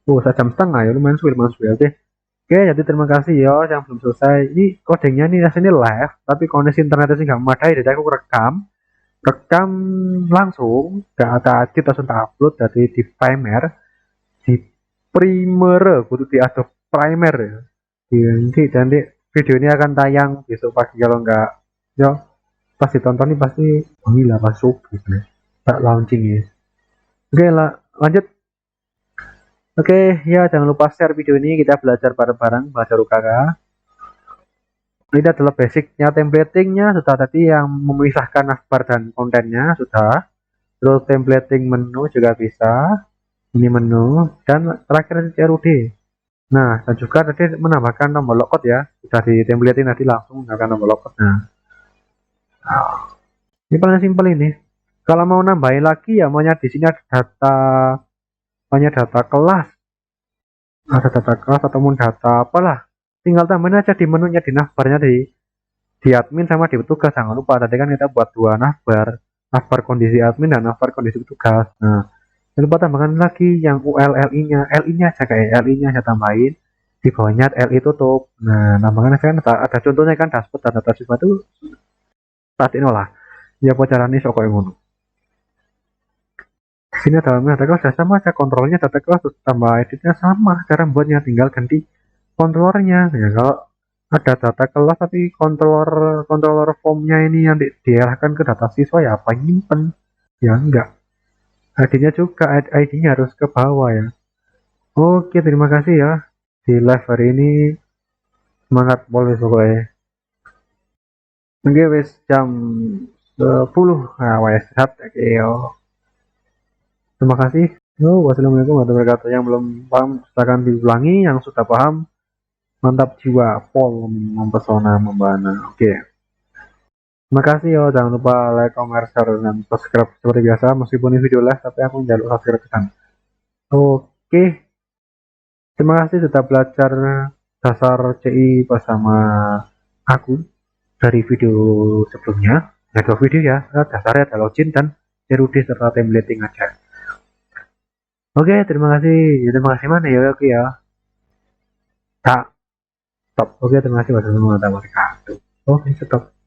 Oh, 1,5 jam ya, lumayan sulit. Oke. Oke, jadi terima kasih ya yang belum selesai. Ini kodenya nih rasanya live, tapi koneksi internetnya sih nggak memadai. Jadi aku rekam langsung, gak ada edit langsung tak upload dari di Premiere, di Premiere, kudu di Adobe Premiere. Nanti video ini akan tayang besok pagi kalau nggak, ya pas ditonton ini pasti gila pas subuh nih tak launching ya. Oke lah, lanjut. Oke ya, jangan lupa share video ini, kita belajar bareng-bareng bahasa UKK. Ini adalah basicnya, templatingnya sudah, tadi yang memisahkan navbar dan kontennya sudah, terus templating menu juga bisa, ini menu, dan terakhir CRUD. Nah, dan juga tadi menambahkan tombol logout ya, sudah di templating tadi langsung menambahkan tombol logout. Nah, ini paling simpel ini. Kalau mau nambahin lagi ya, maunya di sini ada data, banyak data kelas, ada data kelas ataupun data apalah, tinggal tambahin aja di menunya, di navbarnya, di admin sama di petugas. Jangan lupa tadi kan kita buat dua navbar, navbar kondisi admin dan navbar kondisi petugas. Nah, jangan lupa tambahkan lagi yang ULLI-nya, LI-nya aja, kayak LI-nya saya tambahin, di bawahnya LI tutup. Nah, tambahkan kan ada contohnya kan, dashboard dan data siswa itu tadi lah ya, bocoran ini sokok yang ngono. Sini dalamnya data kelas sama aja, kontrolnya data kelas terus tambah editnya sama, cara buatnya tinggal ganti controllernya ya. Kalau ada data kelas tapi controller formnya ini yang diarahkan ke data siswa, ya apa nyimpen ya enggak, ID-nya juga, ID-nya harus ke bawah ya. Oke, terima kasih ya di live hari ini, semangat boleh pokoknya. Oke wes jam 10, nah wes oke yo. Terima kasih. Wassalamualaikum warahmatullahi wabarakatuh. Yang belum paham silakan diulangi, yang sudah paham mantap jiwa, Pol mempesona membana. Oke. Terima kasih ya, jangan lupa like, comment, share, dan subscribe seperti biasa. Meskipun ini video live, tapi aku jalur subscribe kan. Oke. Terima kasih sudah belajar dasar CI bersama aku dari video sebelumnya. Ada video ya, dasarnya ada login dan CRUD serta templating aja. Oke, terima kasih. Ya, terima kasih mana ya, oke ya. Tak, stop. Oke, terima kasih. Wassalamualaikum warahmatullahi wabarakatuh. Oke, stop.